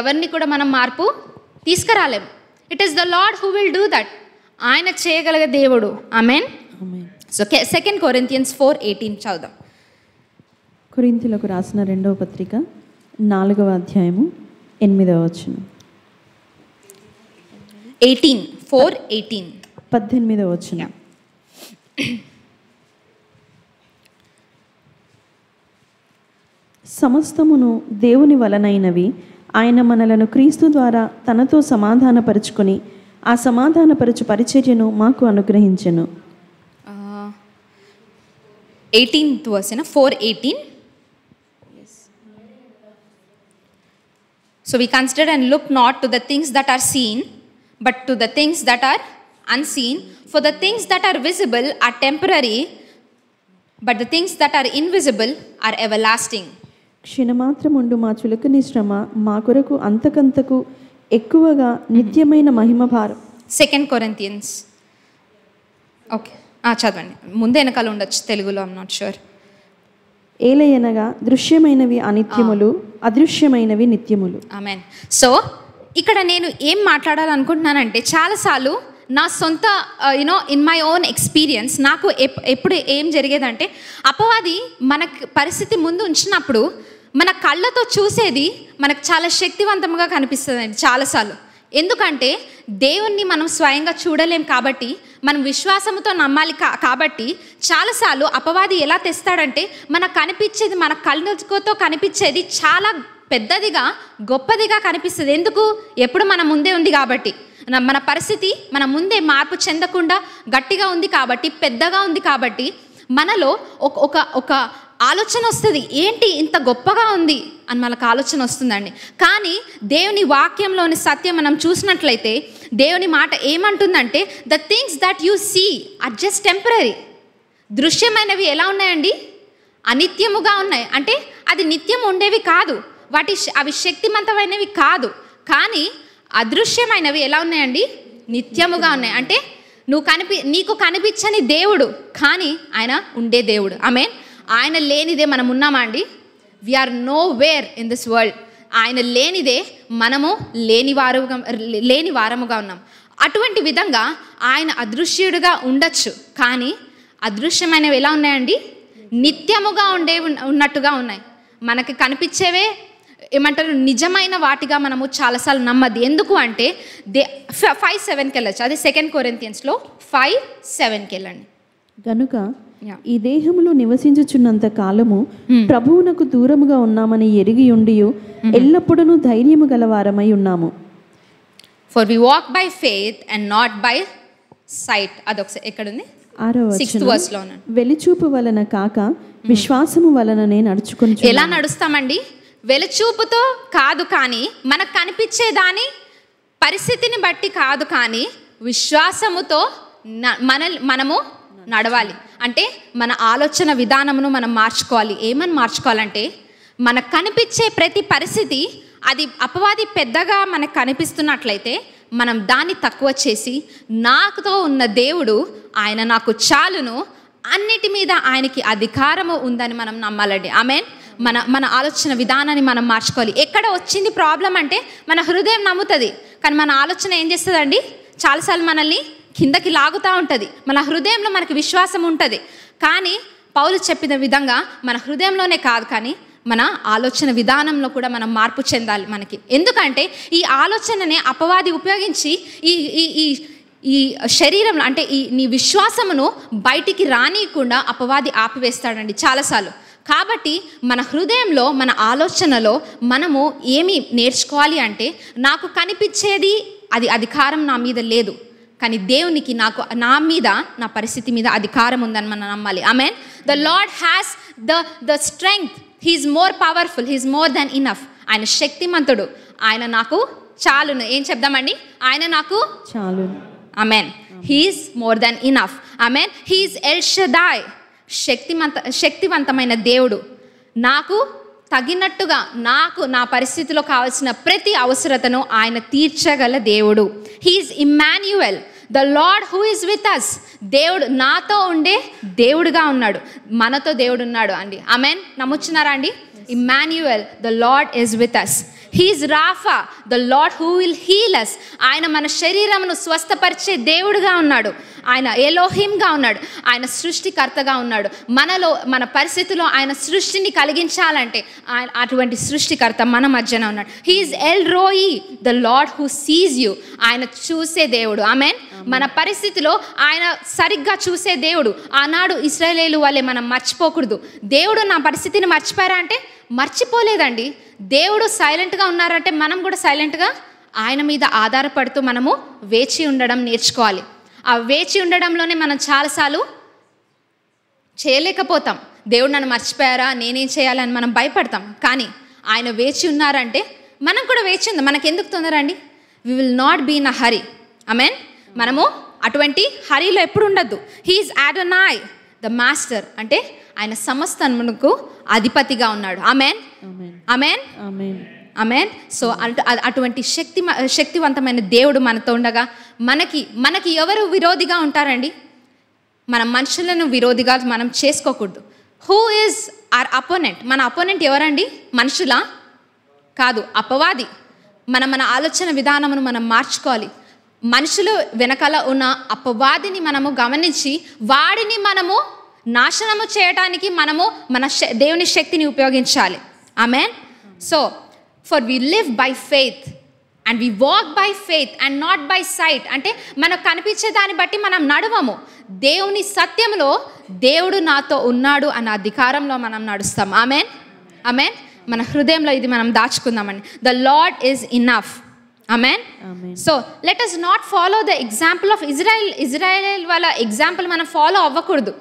ఎవరిని కూడా మనం మార్పు తీసుకురాలేము. It is the Lord who will do that. ఆయన చేయగలిగే దేవుడు. ఆమెన్. సో 2 Corinthians 4:18 చదువుదాం. కొరింథీయులకు రాసిన 2వ పత్రిక 4వ అధ్యాయము 8వ వచనం. 4:18 18వ వచనం. సమస్తమును దేవుని వలనైనవి, ఆయన మనలను క్రీస్తు ద్వారా తనతో సమాధానపరుచుకొని ఆ సమాధానపరచు పరిచర్యను మాకు అనుగ్రహించెను. 18th verse, 4:18. So we consider and look not to the things that are seen, but to the things that are unseen. For the things that are visible are temporary, but the things that are invisible are everlasting. క్షణమాత్రముండు మా చులకని శ్రమ మా కొరకు అంతకంతకు ఎక్కువగా నిత్యమైన మహిమ భారం. 2 Corinthians. Okay, చదవండి. ముందే వెనకాల ఉండొచ్చు తెలుగులో, ఐమ్ నాట్ షూర్. ఏలయనగా దృశ్యమైనవి అనిత్యములు, అదృశ్యమైనవి నిత్యములు. ఆమెన్. సో ఇక్కడ నేను ఏం మాట్లాడాలనుకుంటున్నానంటే, చాలాసార్లు నా సొంత ఇన్ మై ఓన్ ఎక్స్పీరియన్స్ నాకు ఎప్పుడు ఏం జరిగేదంటే, అపవాది మనకు పరిస్థితి ముందు ఉంచినప్పుడు మన కళ్ళతో చూసేది మనకు చాలా శక్తివంతంగా కనిపిస్తుందండి చాలాసార్లు. ఎందుకంటే దేవుణ్ణి మనం స్వయంగా చూడలేం కాబట్టి, మనం విశ్వాసంతో నమ్మాలి కాబట్టి చాలాసార్లు అపవాది ఎలా తెస్తాడంటే, మనకు కనిపించేది, మన కళ్ళతో కనిపించేది చాలా పెద్దదిగా గొప్పదిగా కనిపిస్తుంది. ఎందుకు? ఎప్పుడు మన ముందే ఉంది కాబట్టి. మన పరిస్థితి మన ముందే మార్పు చెందకుండా గట్టిగా ఉంది కాబట్టి, పెద్దగా ఉంది కాబట్టి మనలో ఒక ఆలోచన వస్తుంది, ఏంటి ఇంత గొప్పగా ఉంది అని మనకు ఆలోచన వస్తుందండి. కానీ దేవుని వాక్యంలోని సత్యం మనం చూసినట్లయితే దేవుని మాట ఏమంటుందంటే, the things that you see are just temporary. దృశ్యమైనవి ఎలా ఉన్నాయండి? అనిత్యముగా ఉన్నాయి. అంటే అది నిత్యం ఉండేవి కాదు, అవి శక్తివంతమైనవి కాదు. కానీ అదృశ్యమైనవి ఎలా ఉన్నాయండి? నిత్యముగా ఉన్నాయి. అంటే నీకు కనిపించని దేవుడు, కానీ ఆయన ఉండే దేవుడు. ఆమేన్. ఆయన లేనిదే మనం ఉన్నామా అండి? We are nowhere in this world. ఆయన లేనిదే మనము లేని వారముగా ఉన్నాం. అటువంటి విధంగా ఆయన అదృశ్యుడిగా ఉండొచ్చు, కానీ అదృశ్యమైనవి ఎలా ఉన్నాయండి? నిత్యముగా ఉన్నట్టుగా ఉన్నాయి. మనకి కనిపించేవే ఏమంటారు, నిజమైన వాటిగా మనము చాలాసార్లు నమ్మద్దు. ఎందుకు అంటే 5:7కి వెళ్ళచ్చు. అది 2 కొరింథియన్స్లో 5:7కి వెళ్ళండి. గనుక ఈ దేహములో నివసించుచున్నంత కాలము ప్రభువునకు దూరముగా ఉన్నామని ఎరిగి ఉండి ఎల్లప్పుడూ ధైర్యము గలవారమై ఉన్నాము. For we walk by faith and not by sight. అదొకసారి ఎక్కడుంది? 6th verseలో. వెలిచూపు వలన కాక విశ్వాసము వలననే నడుచుకొని. ఎలా నడుస్తామండి? వెలుచూపుతో కాదు, కానీ మనకు కనిపించే దాని పరిస్థితిని బట్టి కాదు, కానీ విశ్వాసముతో మనము నడవాలి. అంటే మన ఆలోచన విధానమును మనం మార్చుకోవాలి. ఏమని మార్చుకోవాలంటే, మనకు కనిపించే ప్రతి పరిస్థితి అది అపవాది పెద్దగా మనకు కనిపిస్తున్నట్లయితే మనం దాన్ని తక్కువ చేసి, నాకుతో ఉన్న దేవుడు ఆయన నాకు చాలును, అన్నిటి మీద ఆయనకి అధికారము ఉందని మనం నమ్మాలండి. ఆమేన్. మన ఆలోచన విధానాన్ని మనం మార్చుకోవాలి. ఎక్కడ వచ్చింది ప్రాబ్లం అంటే, మన హృదయం నమ్ముతుంది, కానీ మన ఆలోచన ఏం చేస్తుందండి, చాలాసార్లు మనల్ని కిందకి లాగుతూ ఉంటుంది. మన హృదయంలో మనకి విశ్వాసం ఉంటుంది, కానీ పౌలు చెప్పిన విధంగా మన హృదయంలోనే కాదు, కానీ మన ఆలోచన విధానంలో కూడా మనం మార్పు చెందాలి మనకి. ఎందుకంటే ఈ ఆలోచననే అపవాది ఉపయోగించి ఈ శరీరంలో, అంటే నీ విశ్వాసమును బయటికి రానియకుండా అపవాది ఆపివేస్తాడండి చాలాసార్లు. కాబట్టి మన హృదయంలో, మన ఆలోచనలో మనము ఏమి నేర్చుకోవాలి అంటే, నాకు కనిపించేది అది అధికారం నా మీద లేదు, కానీ దేవునికి నా మీద, నా పరిస్థితి మీద అధికారం ఉందని మనం నమ్మాలి. Amen. The Lord has the strength. He is more powerful. He is more than enough. ఆయన శక్తిమంతుడు. ఆయన నాకు చాలును. ఏం చెప్దామండి? ఆయన నాకు చాలును. Amen. He is more than enough. Amen. He is El Shaddai. శక్తివంతమైన దేవుడు. నాకు తగినట్టుగా నా పరిస్థితిలో కావాల్సిన ప్రతి అవసరతను ఆయన తీర్చగల దేవుడు. He's Immanuel, the Lord who is with us. దేవుడు నాతో ఉండే దేవుడుగా ఉన్నాడు. మనతో దేవుడు ఉన్నాడు అండి. ఆమేన్. నమ్ముచున్నారా అండి? Immanuel, the Lord is with us. He is Rapha, the Lord who will heal us. ఆయన మన శరీరమును స్వస్థపరిచే దేవుడుగా ఉన్నాడు. ఆయన ఎలోహింగా ఉన్నాడు. ఆయన సృష్టికర్తగా ఉన్నాడు. మన పరిస్థితిలో ఆయన సృష్టిని కలిగించాలంటే అటువంటి సృష్టికర్త మన మధ్యన ఉన్నాడు. He's El Roi, the Lord who sees you. ఆయన చూసే దేవుడు. ఆమేన్. మన పరిస్థితిలో ఆయన సరిగ్గా చూసే దేవుడు. ఆనాడు ఇశ్రాయేలు వలె మనం మర్చిపోకూడదు. దేవుడు నా పరిస్థితిని మర్చిపోయారా అంటే మర్చిపోలేదండి. దేవుడు సైలెంట్గా ఉన్నారంటే మనం కూడా సైలెంట్గా ఆయన మీద ఆధారపడుతూ మనము వేచి ఉండడం నేర్చుకోవాలి. ఆ వేచి ఉండడంలోనే మనం చాలాసార్లు చేయలేకపోతాం. దేవుడు నన్ను మర్చిపోయారా, నేనేం చేయాలని మనం భయపడతాం. కానీ ఆయన వేచి ఉన్నారంటే మనం కూడా వేచి ఉందాం. మనకు ఎందుకు తొందరండి? We will not be in a hurry. Amen. మనము అటువంటి హరీలో ఎప్పుడు ఉండద్దు. He is Adonai, the master. అంటే ఆయన సమస్తమునకు అధిపతిగా ఉన్నాడు. ఆమేన్. ఆమేన్. ఆమేన్. సో అటువంటి శక్తివంతమైన దేవుడు మనతో ఉండగా మనకి ఎవరు విరోధిగా ఉంటారండి? మన మనుషులను విరోధిగా మనం చేసుకోకూడదు. Who is our opponent? మన అపోనెంట్ ఎవరండి? మనుషులా? కాదు, అపవాది. మన ఆలోచన విధానమును మనం మార్చుకోవాలి. మనుషులు వెనకాల ఉన్న అపవాదిని మనము గమనించి వాడిని మనము నాశనము చేయడానికి మనము మన దేవుని శక్తిని ఉపయోగించాలి. Amen. So for we live by faith and we walk by faith and not by sight. అంటే మనకు కనిపించే దాన్ని బట్టి మనం నడవము. దేవుని సత్యంలో దేవుడు నాతో ఉన్నాడు అన్న అధికారంలో మనం నడుస్తాం. ఆమేన్. ఆమేన్. మన హృదయంలో ఇది మనం దాచుకుందామండి. The Lord is enough. Amen. So let us not follow the example of Israel వాళ్ళ ఎగ్జాంపుల్ మనం ఫాలో అవ్వకూడదు.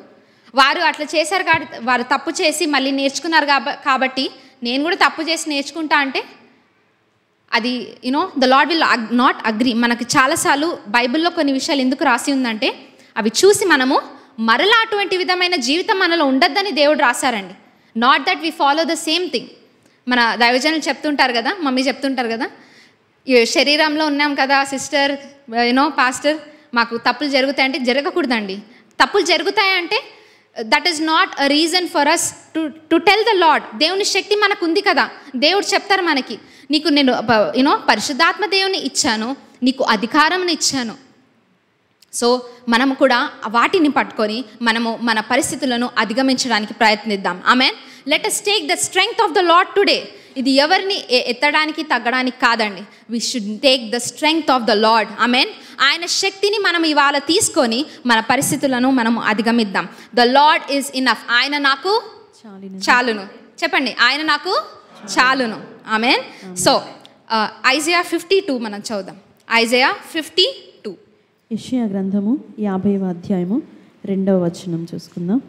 వారు అట్లా చేశారు కాబట్టి, వారు తప్పు చేసి మళ్ళీ నేర్చుకున్నారు కాబట్టి నేను కూడా తప్పు చేసి నేర్చుకుంటా అంటే అది the Lord will not agree. మనకు చాలాసార్లు బైబిల్లో కొన్ని విషయాలు ఎందుకు రాసి ఉందంటే అవి చూసి మనము మరలా అటువంటి విధమైన జీవితం మనలో ఉండద్దని దేవుడు రాశారండి. Not that we follow the same thing. మన దైవజనులు చెప్తుంటారు కదా, మమ్మీ చెప్తుంటారు కదా, శరీరంలో ఉన్నాం కదా సిస్టర్, పాస్టర్, మాకు తప్పులు జరుగుతాయంటే జరగకూడదండి. తప్పులు జరుగుతాయంటే that is not a reason for us to tell the Lord. దేవుని శక్తి మనకు ఉంది కదా. దేవుడు చెప్తారు మనకి, నీకు నేను పరిశుద్ధాత్మ దేవుని ఇచ్చాను, నీకు అధికారం ఇచ్చాను. సో మనము కూడా వాటిని పట్టుకొని మనము మన పరిస్థితులను అధిగమించడానికి ప్రయత్నిద్దాం. Amen. Let us take the strength of the Lord today. ఇది ఎవరిని ఎత్తడానికి తగ్గడానికి కాదండి. We should take the strength of the Lord. Amen. ఆయన శక్తిని మనం ఇవాళ తీసుకొని మన పరిస్థితులను మనం అధిగమిద్దాం. The Lord is enough. ఆయన నాకు చాలును. చెప్పండి, ఆయన నాకు చాలును. ఆమెన్. సో ఐజయా 52 మనం చదువుదాం. ఐజయా 52. యెషయా గ్రంథము 50వ అధ్యాయము 2వ వచనం చూసుకుందాం.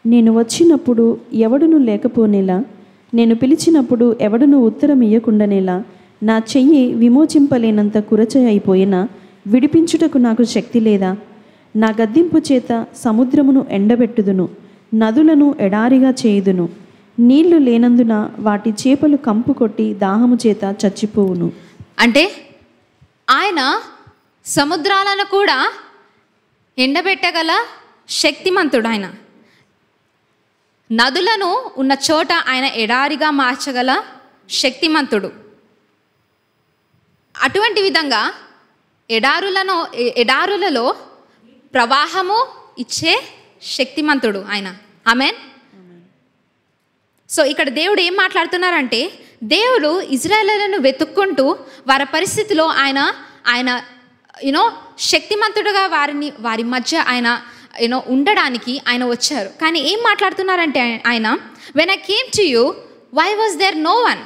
నేను వచ్చినప్పుడు ఎవడును లేకపోనేలా, నేను పిలిచినప్పుడు ఎవడును ఉత్తరం ఇయ్యకుండానేలా, నా చెయ్యి విమోచింపలేనంత కురచ అయిపోయినా విడిపించుటకు నాకు శక్తి లేదా? నా గద్దింపు చేత సముద్రమును ఎండబెట్టుదును, నదులను ఎడారిగా చేయుదును. నీళ్లు లేనందున వాటి చేపలు కంపు కొట్టి దాహము చేత చచ్చిపోవును. అంటే ఆయన సముద్రాలను కూడా ఎండబెట్టగల శక్తిమంతుడు. ఆయన నదులను ఉన్న చోట ఆయన ఎడారిగా మార్చగల శక్తిమంతుడు. అటువంటి విధంగా ఎడారులలో ప్రవాహము ఇచ్చే శక్తిమంతుడు ఆయన. ఆమెన్. సో ఇక్కడ దేవుడు ఏం మాట్లాడుతున్నారంటే, దేవుడు ఇజ్రాయేలులను వెతుక్కుంటూ వారి పరిస్థితిలో ఆయన శక్తిమంతుడుగా వారి మధ్య ఆయన ఉండడానికి ఆయన వచ్చారు. కానీ ఏం మాట్లాడుతున్నారంటే ఆయన, when I came to you why was there no one.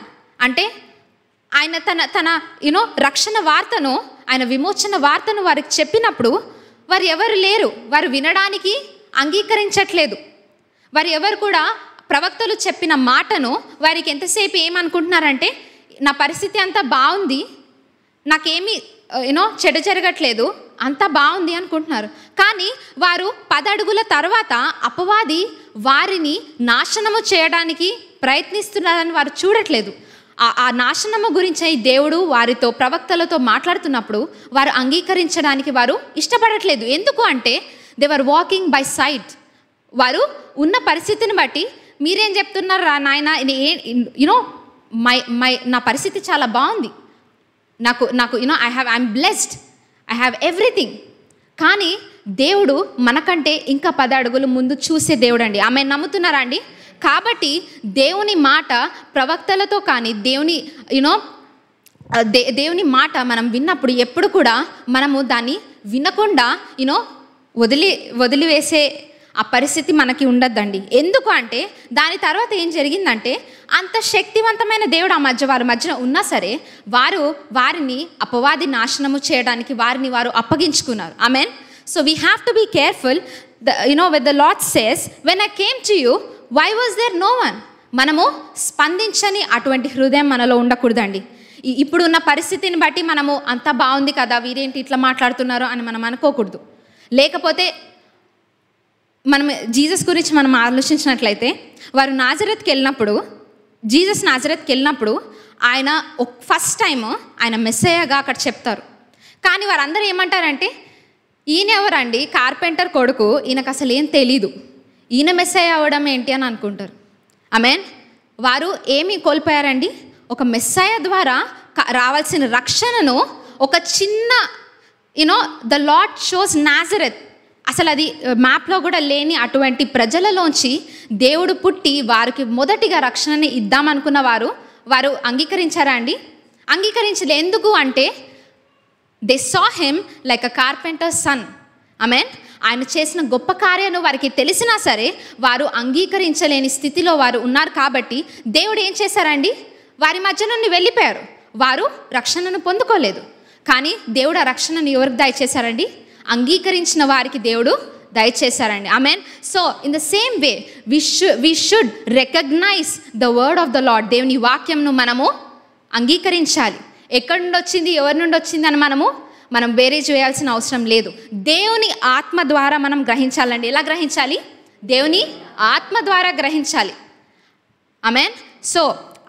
అంటే ఆయన తన రక్షణ వార్తను, ఆయన విమోచన వార్తను వారికి చెప్పినప్పుడు వారు ఎవరు లేరు. వారు వినడానికి అంగీకరించట్లేదు. వారు ఎవరు కూడా ప్రవక్తలు చెప్పిన మాటను వారికి ఎంతసేపు ఏమనుకుంటున్నారంటే, నా పరిస్థితి అంతా బాగుంది, నాకేమీ చెడు జరగట్లేదు, అంతా బాగుంది అనుకుంటున్నారు. కానీ వారు 10 అడుగుల తర్వాత అపవాది వారిని నాశనము చేయడానికి ప్రయత్నిస్తున్నారని వారు చూడట్లేదు. ఆ నాశనము గురించి దేవుడు వారితో ప్రవక్తలతో మాట్లాడుతున్నప్పుడు వారు అంగీకరించడానికి వారు ఇష్టపడట్లేదు. ఎందుకు అంటే they were walking by sight. వారు ఉన్న పరిస్థితిని బట్టి, మీరేం చెప్తున్నారు రా నాయన, నా పరిస్థితి చాలా బాగుంది, నాకు I'm blessed, I have everything. కానీ దేవుడు మనకంటే ఇంకా 10 అడుగులు ముందు చూసే దేవుడు అండి. ఆమె నమ్ముతున్నారా అండి? కాబట్టి దేవుని మాట ప్రవక్తలతో కానీ దేవుని మాట మనం విన్నప్పుడు ఎప్పుడు కూడా మనము దాన్ని వినకుండా వదిలివేసే ఆ పరిస్థితి మనకి ఉండద్దండి. ఎందుకు అంటే దాని తర్వాత ఏం జరిగిందంటే, అంత శక్తివంతమైన దేవుడు వారి మధ్యన ఉన్నా సరే వారిని అపవాది నాశనము చేయడానికి వారు అప్పగించుకున్నారు. Amen. So we have to be careful. With the Lord says when I came to you why was there no one. మనము స్పందించని అటువంటి హృదయం మనలో ఉండకూడదండి. ఇప్పుడున్న పరిస్థితిని బట్టి మనము అంతా బాగుంది కదా, వీరేంటి ఇట్లా మాట్లాడుతున్నారు అని మనం అనుకోకూడదు. లేకపోతే మనం జీసస్ గురించి మనం ఆలోచించినట్లయితే, వారు జీసస్ నాజరేత్కి వెళ్ళినప్పుడు ఆయన ఫస్ట్ టైం ఆయన మెస్సయ్యగా అక్కడ చెప్తారు. కానీ వారందరూ ఏమంటారంటే, ఈయన ఎవరండి, కార్పెంటర్ కొడుకు, ఈయనకు అసలు ఏం తెలీదు, ఈయన మెస్సయ్య అవ్వడం ఏంటి అని అనుకుంటారు. ఆమెన్. వారు ఏమి కోల్పోయారండి? ఒక మెస్సయ్య ద్వారా రావాల్సిన రక్షణను ఒక చిన్న ద లార్డ్ షోస్ నాజరెత్, అసలు అది మ్యాప్లో కూడా లేని అటువంటి ప్రజలలోంచి దేవుడు పుట్టి వారికి మొదటిగా రక్షణని ఇద్దామనుకున్న వారు అంగీకరించారా అండి? అంగీకరించలే. ఎందుకు అంటే they saw him like a carpenter son. Amen. ఆయన చేసిన గొప్ప కార్యాన్ని వారికి తెలిసినా సరే వారు అంగీకరించలేని స్థితిలో వారు ఉన్నారు. కాబట్టి దేవుడు ఏం చేశారండి? వారి మధ్య నుండి వెళ్ళిపోయారు. వారు రక్షణను పొందుకోలేదు. కానీ దేవుడు ఆ రక్షణను ఎవరికి దయచేశారండి? అంగీకరించిన వారికి దేవుడు దయచేశారండి. Amen. So in the same way we should recognise the word of the Lord. దేవుని వాక్యంను మనము అంగీకరించాలి. ఎక్కడి నుండి వచ్చింది, ఎవరి నుండి వచ్చింది అని మనం బేరేజ్ వేయాల్సిన అవసరం లేదు. దేవుని ఆత్మ ద్వారా మనం గ్రహించాలండి. ఎలా గ్రహించాలి? దేవుని ఆత్మ ద్వారా గ్రహించాలి. ఆమెన్. సో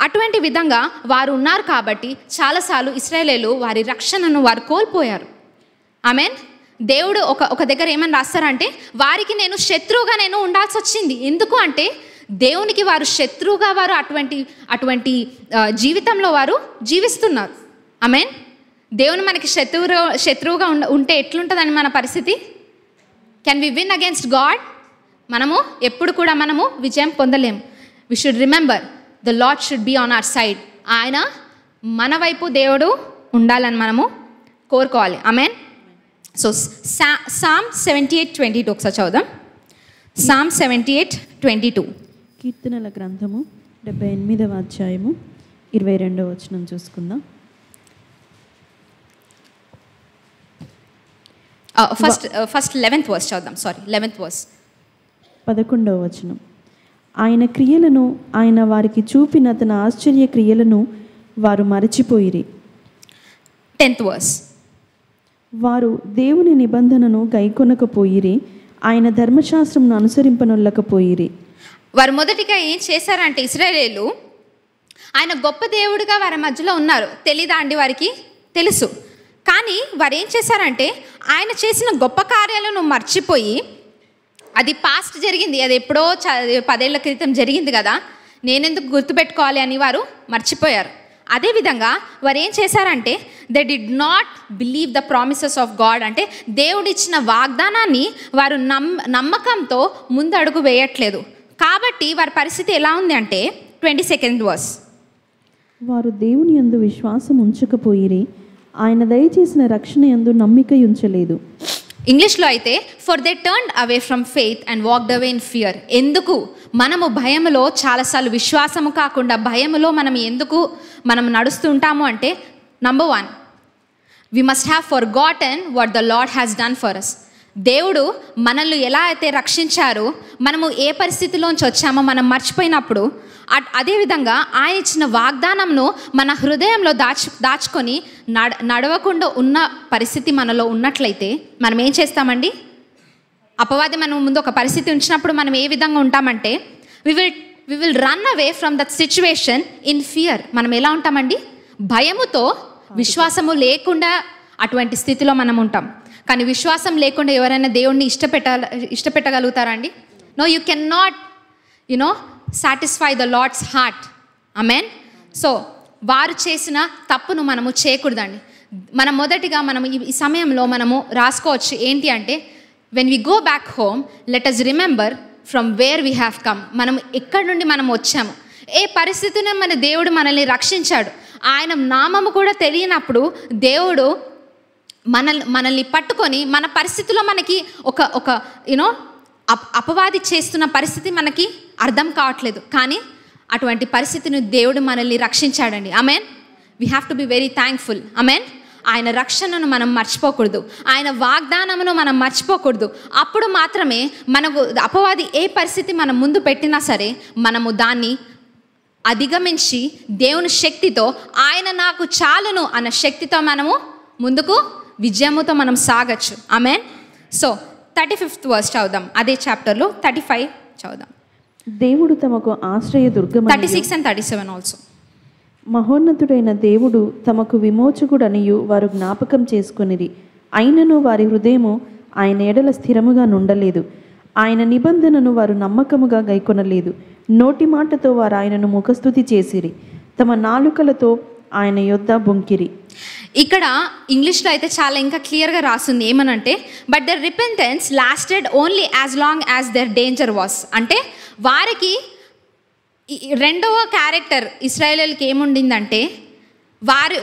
అటువంటి విధంగా వారు ఉన్నారు కాబట్టి చాలాసార్లు ఇశ్రాయేలీయులు వారి రక్షణను వారు కోల్పోయారు. ఆమెన్. దేవుడు ఒక దగ్గర ఏమని రాస్తారంటే, వారికి నేను శత్రువుగా ఉండాల్సి వచ్చింది. ఎందుకు అంటే దేవునికి వారు శత్రువుగా అటువంటి జీవితంలో వారు జీవిస్తున్నారు. ఆమెన్. దేవుని మనకి శత్రువుగా ఉంటే ఎట్లుంటుందని మన పరిస్థితి? Can we win against God? మనము ఎప్పుడు కూడా మనము విజయం పొందలేము. We should remember the Lord should be on our side. ఆయన మన వైపు దేవుడు ఉండాలని మనము కోరుకోవాలి. ఆమేన్. సో సామ్ 78:22 ఒకసారి చదువుదాం. సామ్ 78:22. కీర్తనల గ్రంథము 78వ అధ్యాయము 22వ వచనం చూసుకుందాం. ఫస్ట్ 11th వర్స్ చదువుదాం. 11th verse. 11వ వచనం. ఆయన క్రియలను, ఆయన వారికి చూపిన తన ఆశ్చర్య క్రియలను వారు మరచిపోయిరి. 10th verse. వారు దేవుని నిబంధనను గైకొనకపోయిరి, ఆయన ధర్మశాస్త్రంను అనుసరింపనొల్లకపోయిరి. వారు మొదటిగా ఏం చేశారంటే ఇశ్రాయేలీయులు ఆయన గొప్ప దేవుడిగా వారి మధ్యలో ఉన్నారు. తెలీదా అండి? వారికి తెలుసు. కానీ వారు ఏం చేశారంటే ఆయన చేసిన గొప్ప కార్యాలను మర్చిపోయి, అది పాస్ట్ జరిగింది, అది ఎప్పుడో 10 ఏళ్ల క్రితం జరిగింది కదా, నేనెందుకు గుర్తుపెట్టుకోవాలి అని వారు మర్చిపోయారు. అదేవిధంగా వారు ఏం చేశారంటే they did not believe the promises of God. అంటే దేవుడిచ్చిన వాగ్దానాన్ని వారు నమ్మకంతో ముందడుగు వేయట్లేదు. కాబట్టి వారి పరిస్థితి ఎలా ఉంది అంటే 22nd వర్స్. వారు దేవుని యందు విశ్వాసం ఉంచకపోయిరి, ఆయన దయచేసిన రక్షణ యందు నమ్మిక ఉంచలేదు. ఇంగ్లీష్లో అయితే for they turned away from faith and walked away in fear. ఎందుకు మనము భయములో చాలాసార్లు విశ్వాసము కాకుండా భయములో మనం నడుస్తూ ఉంటాము అంటే, number 1, we must have forgotten what the Lord has done for us. దేవుడు మనల్ని ఎలా అయితే రక్షించారో, మనము ఏ పరిస్థితిలోంచి వచ్చామో మనం మర్చిపోయినప్పుడు, అదేవిధంగా ఆయన ఇచ్చిన వాగ్దానంను మన హృదయంలో దాచుకొని నడవకుండా ఉన్న పరిస్థితి మనలో ఉన్నట్లయితే మనం ఏం చేస్తామండి? అపవాది మనం ముందు ఒక పరిస్థితి ఉంచినప్పుడు మనం ఏ విధంగా ఉంటామంటే we will run away from that situation in fear. మనం ఎలా ఉంటామండి? భయముతో, విశ్వాసము లేకుండా అటువంటి స్థితిలో మనం ఉంటాం. కానీ విశ్వాసం లేకుండా ఎవరైనా దేవుణ్ణి ఇష్టపెట్టగలుగుతారా అండి? No, you can not satisfy the Lord's heart. Amen. So వారు చేసిన తప్పును మనము చేయకూడదండి. మనం మొదటిగా ఈ సమయంలో మనము రాసుకోవచ్చు ఏంటి అంటే, when we go back home let us remember from where we have come. మనం ఎక్కడి నుండి మనం వచ్చాము, ఏ పరిస్థితిని మన దేవుడు మనల్ని రక్షించాడు. ఆయన నామము కూడా తెలియనప్పుడు దేవుడు మనల్ని పట్టుకొని మన పరిస్థితిలో మనకి ఒక అపవాది చేస్తున్న పరిస్థితి మనకి అర్థం కావట్లేదు, కానీ అటువంటి పరిస్థితిని దేవుడు మనల్ని రక్షించాడండి. Amen. We have to be very thankful. Amen. ఆయన రక్షణను మనం మర్చిపోకూడదు, ఆయన వాగ్దానమును మనం మర్చిపోకూడదు. అప్పుడు మాత్రమే మనకు అపవాది ఏ పరిస్థితి మనం ముందు పెట్టినా సరే మనము దాన్ని అధిగమించి దేవుని శక్తితో, ఆయన నాకు చాలును అన్న శక్తితో మనము ముందుకు విజయముతో మనం సాగచ్చు. ఆమెన్. సో 35th వర్స్ చదువుదాం. అదే చాప్టర్లో 35 చదువుదాం. దేవుడు తమకు ఆశ్రయ దుర్గమనియు, 36 and 37 ఆల్సో. మహోన్నతుడైన దేవుడు తమకు విమోచకుడనియు వారు జ్ఞాపకం చేసుకొనిరి. అయినను వారి హృదయము ఆయన ఎడల స్థిరముగా నుండలేదు, ఆయన నిబంధనను వారు నమ్మకముగా గైకొనలేదు. నోటి మాటతో వారు ఆయనను ముఖస్తుతి చేసిరి, తమ నాలుకలతో ఆయన యొద్ద బొంకిరి. ఇక్కడ ఇంగ్లీష్లో అయితే చాలా ఇంకా క్లియర్గా రాస్తుంది ఏమనంటే, but their repentance lasted only as long as their danger was. అంటే వారికి రెండవ క్యారెక్టర్ ఇశ్రాయేలీయులకి ఏముండిందంటే,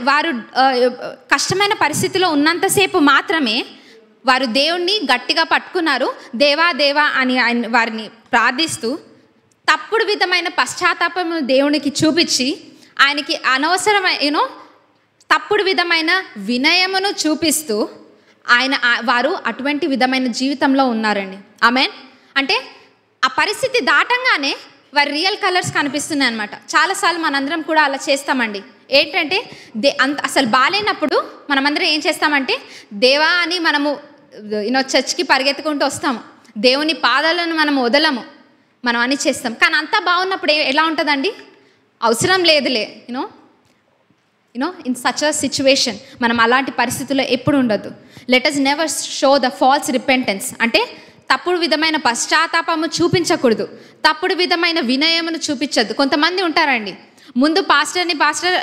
వారు కష్టమైన పరిస్థితిలో ఉన్నంతసేపు మాత్రమే వారు దేవుణ్ణి గట్టిగా పట్టుకున్నారు. దేవా దేవా అని వారిని ప్రార్థిస్తూ తప్పుడు విధమైన పశ్చాత్తాపము దేవునికి చూపించి, ఆయనకి అనవసరమైన తప్పుడు విధమైన వినయమును చూపిస్తూ వారు అటువంటి విధమైన జీవితంలో ఉన్నారండి. ఆమెన్. అంటే ఆ పరిస్థితి దాటంగానే వారి రియల్ కలర్స్ కనిపిస్తున్నాయి అనమాట. చాలాసార్లు మనందరం కూడా అలా చేస్తామండి. ఏంటంటే అసలు బాగాలేనప్పుడు మనమందరం ఏం చేస్తామంటే, దేవా అని మనము చర్చ్కి పరిగెత్తుకుంటూ వస్తాము, దేవుని పాదాలను మనం వదలము, మనం అని చేస్తాం. కానీ అంతా బాగున్నప్పుడు ఎలా ఉంటుందండి? అవసరం లేదులే ఇన్ సచ్ అ సిచ్యువేషన్. మనం అలాంటి పరిస్థితుల్లో ఎప్పుడు ఉండదు. Let us never show the false repentance. అంటే తప్పుడు విధమైన పశ్చాత్తాపము చూపించకూడదు, తప్పుడు విధమైన వినయమును చూపించద్దు. కొంతమంది ఉంటారండి, ముందు పాస్టర్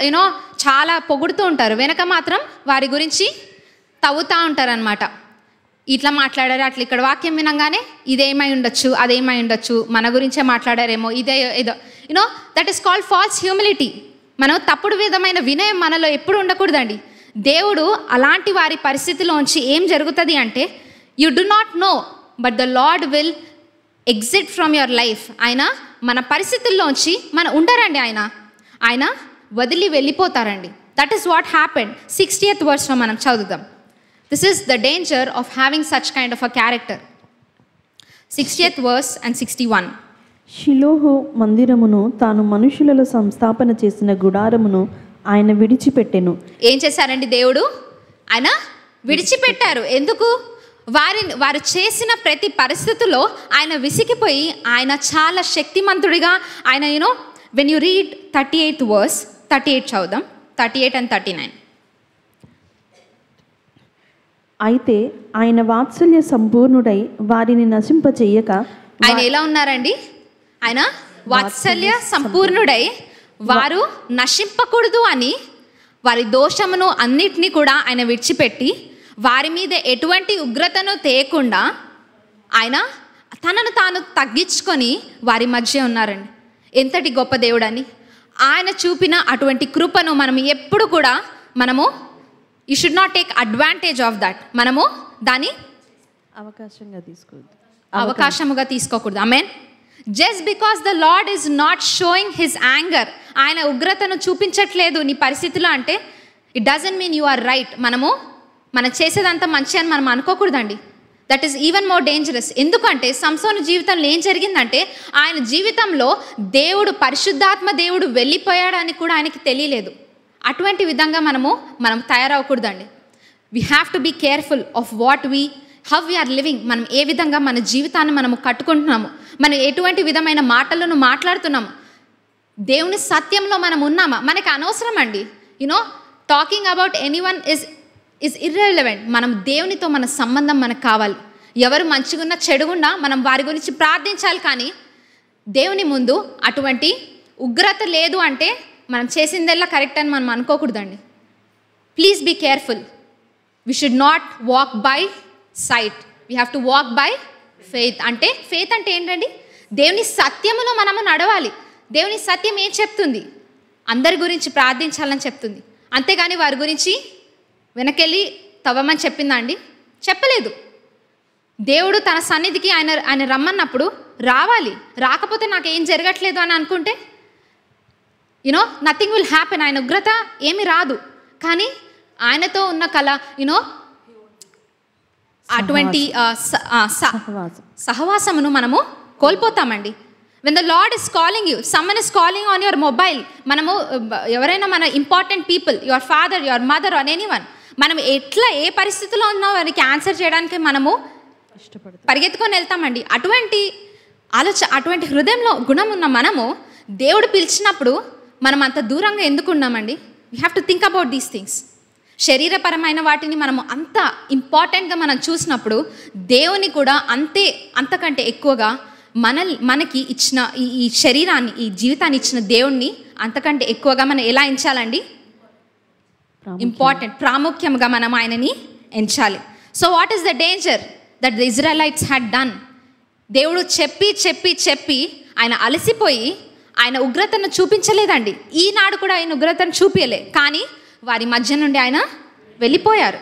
చాలా పొగుడుతూ ఉంటారు, వెనక మాత్రం వారి గురించి తవ్వుతూ ఉంటారనమాట. ఇట్లా మాట్లాడారు, అట్లా ఇక్కడ వాక్యం వినంగానే ఇదేమై ఉండొచ్చు, అదేమై ఉండొచ్చు, మన గురించే మాట్లాడారేమో, ఇదే ఏదో you know that is called false humility. మనం తప్పుడు విధమైన వినయం మనలో ఎప్పుడు ఉండకూడదండి. దేవుడు అలాంటి వారి పరిస్థితిలోంచి ఏం జరుగుతుంది అంటే, you do not know but the Lord will exit from your life. ఆయన మన పరిస్థితుల్లోంచి ఉండరండి, ఆయన వదిలి వెళ్ళిపోతారండి. That is what happened. 60th verse మనం చదువుదాం. This is the danger of having such kind of a character. 60th verse and 61. షిలోహు మందిరమును తాను మనుషులలో సంస్థాపన చేసిన గుడారమును ఆయన విడిచిపెట్టెను. ఏం చేశారండి దేవుడు? ఆయన విడిచిపెట్టారు. ఎందుకు? వారు చేసిన ప్రతి పరిస్థితుల్లో ఆయన విసిగిపోయి, ఆయన చాలా శక్తిమంతుడిగా ఆయన when you read 38th verse, 38 చదువుదాం, 38 and 39. అయితే ఆయన వాత్సల్య సంపూర్ణుడై వారిని నశింపచేయక. ఆయన ఎలా ఉన్నారండి? ఆయన వాత్సల్య సంపూర్ణుడై వారు నశింపకూడదు అని వారి దోషమును అన్నిటినీ కూడా ఆయన విడిచిపెట్టి వారి మీద ఎటువంటి ఉగ్రతను తేయకుండా ఆయన తనను తాను తగ్గించుకొని వారి మధ్య ఉన్నారండి. ఎంతటి గొప్ప దేవుడని ఆయన చూపిన అటువంటి కృపను మనం ఎప్పుడు కూడా you should not take advantage of that. మనము దాన్ని అవకాశముగా తీసుకోకూడదు. Amen. Just because the Lord is not showing his anger, ఆయన ఉగ్రతను చూపించట్లేదు నీ పరిస్థితిలో అంటే it doesn't mean you are right. మనం చేసేదంతా మంచి అని మనం అనుకోకూడదండి. That is even more dangerous. ఎందుకంటే సంసోను జీవితంలో ఏం జరిగిందంటే, ఆయన జీవితంలో పరిశుద్ధాత్మ దేవుడు వెళ్ళిపోయాడని కూడా ఆయనకి తెలియలేదు. అటువంటి విధంగా మనం తయారవకూడదండి. We have to be careful of how we are living. మనం ఏ విధంగా మన జీవితాన్ని మనము కట్టుకుంటున్నాము, మనం ఎటువంటి విధమైన మాటలను మాట్లాడుతున్నాము, దేవుని సత్యంలో మనం ఉన్నామా, మనకి అనవసరం అండి. Talking about anyone is irrelevant. మనం దేవునితో మన సంబంధం మనకు కావాలి. ఎవరు మంచిగున్నా చెడుగున్నా మనం వారి గురించి ప్రార్థించాలి. కానీ దేవుని ముందు అటువంటి ఉగ్రత లేదు అంటే మనం చేసిందల్లా కరెక్ట్ అని మనం అనుకోకూడదండి. Please be careful. We should not walk by sight, we have to walk by faith. అంటే ఫెయిత్ అంటే ఏంటండి? దేవుని సత్యములో మనము నడవాలి. దేవుని సత్యం ఏం చెప్తుంది? అందరి గురించి ప్రార్థించాలని చెప్తుంది. అంతేగాని వారి గురించి వెనకెళ్ళి తవ్వమని చెప్పిందా అండి? చెప్పలేదు. దేవుడు తన సన్నిధికి ఆయన రమ్మన్నప్పుడు రావాలి. రాకపోతే నాకు ఏం జరగట్లేదు అని అనుకుంటే నథింగ్ విల్ హ్యాపెన్. ఆయన ఉగ్రత ఏమి రాదు. కానీ ఆయనతో ఉన్న అటువంటి సహవాసమును మనము కోల్పోతామండి. when the Lord is calling you, someone is calling on your mobile, మనము ఎవరైనా మన important people, your father, your mother are anyone, మనం ఎట్లా ఏ పరిస్థితిలో ఉన్నా వారికి ఆన్సర్ చేయడానికి మనము పరిగెత్తుకొని వెళ్తామండి. అటువంటి హృదయంలో గుణం ఉన్న మనము దేవుడు పిలిచినప్పుడు మనం అంత దూరంగా ఎందుకు ఉన్నామండి? We have to think about these things. శరీరపరమైన వాటిని మనము అంత ఇంపార్టెంట్గా మనం చూసినప్పుడు దేవుని కూడా అంతకంటే ఎక్కువగా మనకి ఇచ్చిన ఈ శరీరాన్ని, ఈ జీవితాన్ని ఇచ్చిన దేవుణ్ణి అంతకంటే ఎక్కువగా మనం ఎలా ఎంచాలండి? ప్రాముఖ్యంగా మనం ఆయనని ఎంచాలి. So what is the danger that the Israelites had done? దేవుడు చెప్పి ఆయన అలసిపోయి ఆయన ఉగ్రతను చూపించలేదండి. ఈనాడు కూడా ఆయన ఉగ్రతను చూపించలే, కానీ వారి మధ్య నుండి ఆయన వెళ్ళిపోయారు.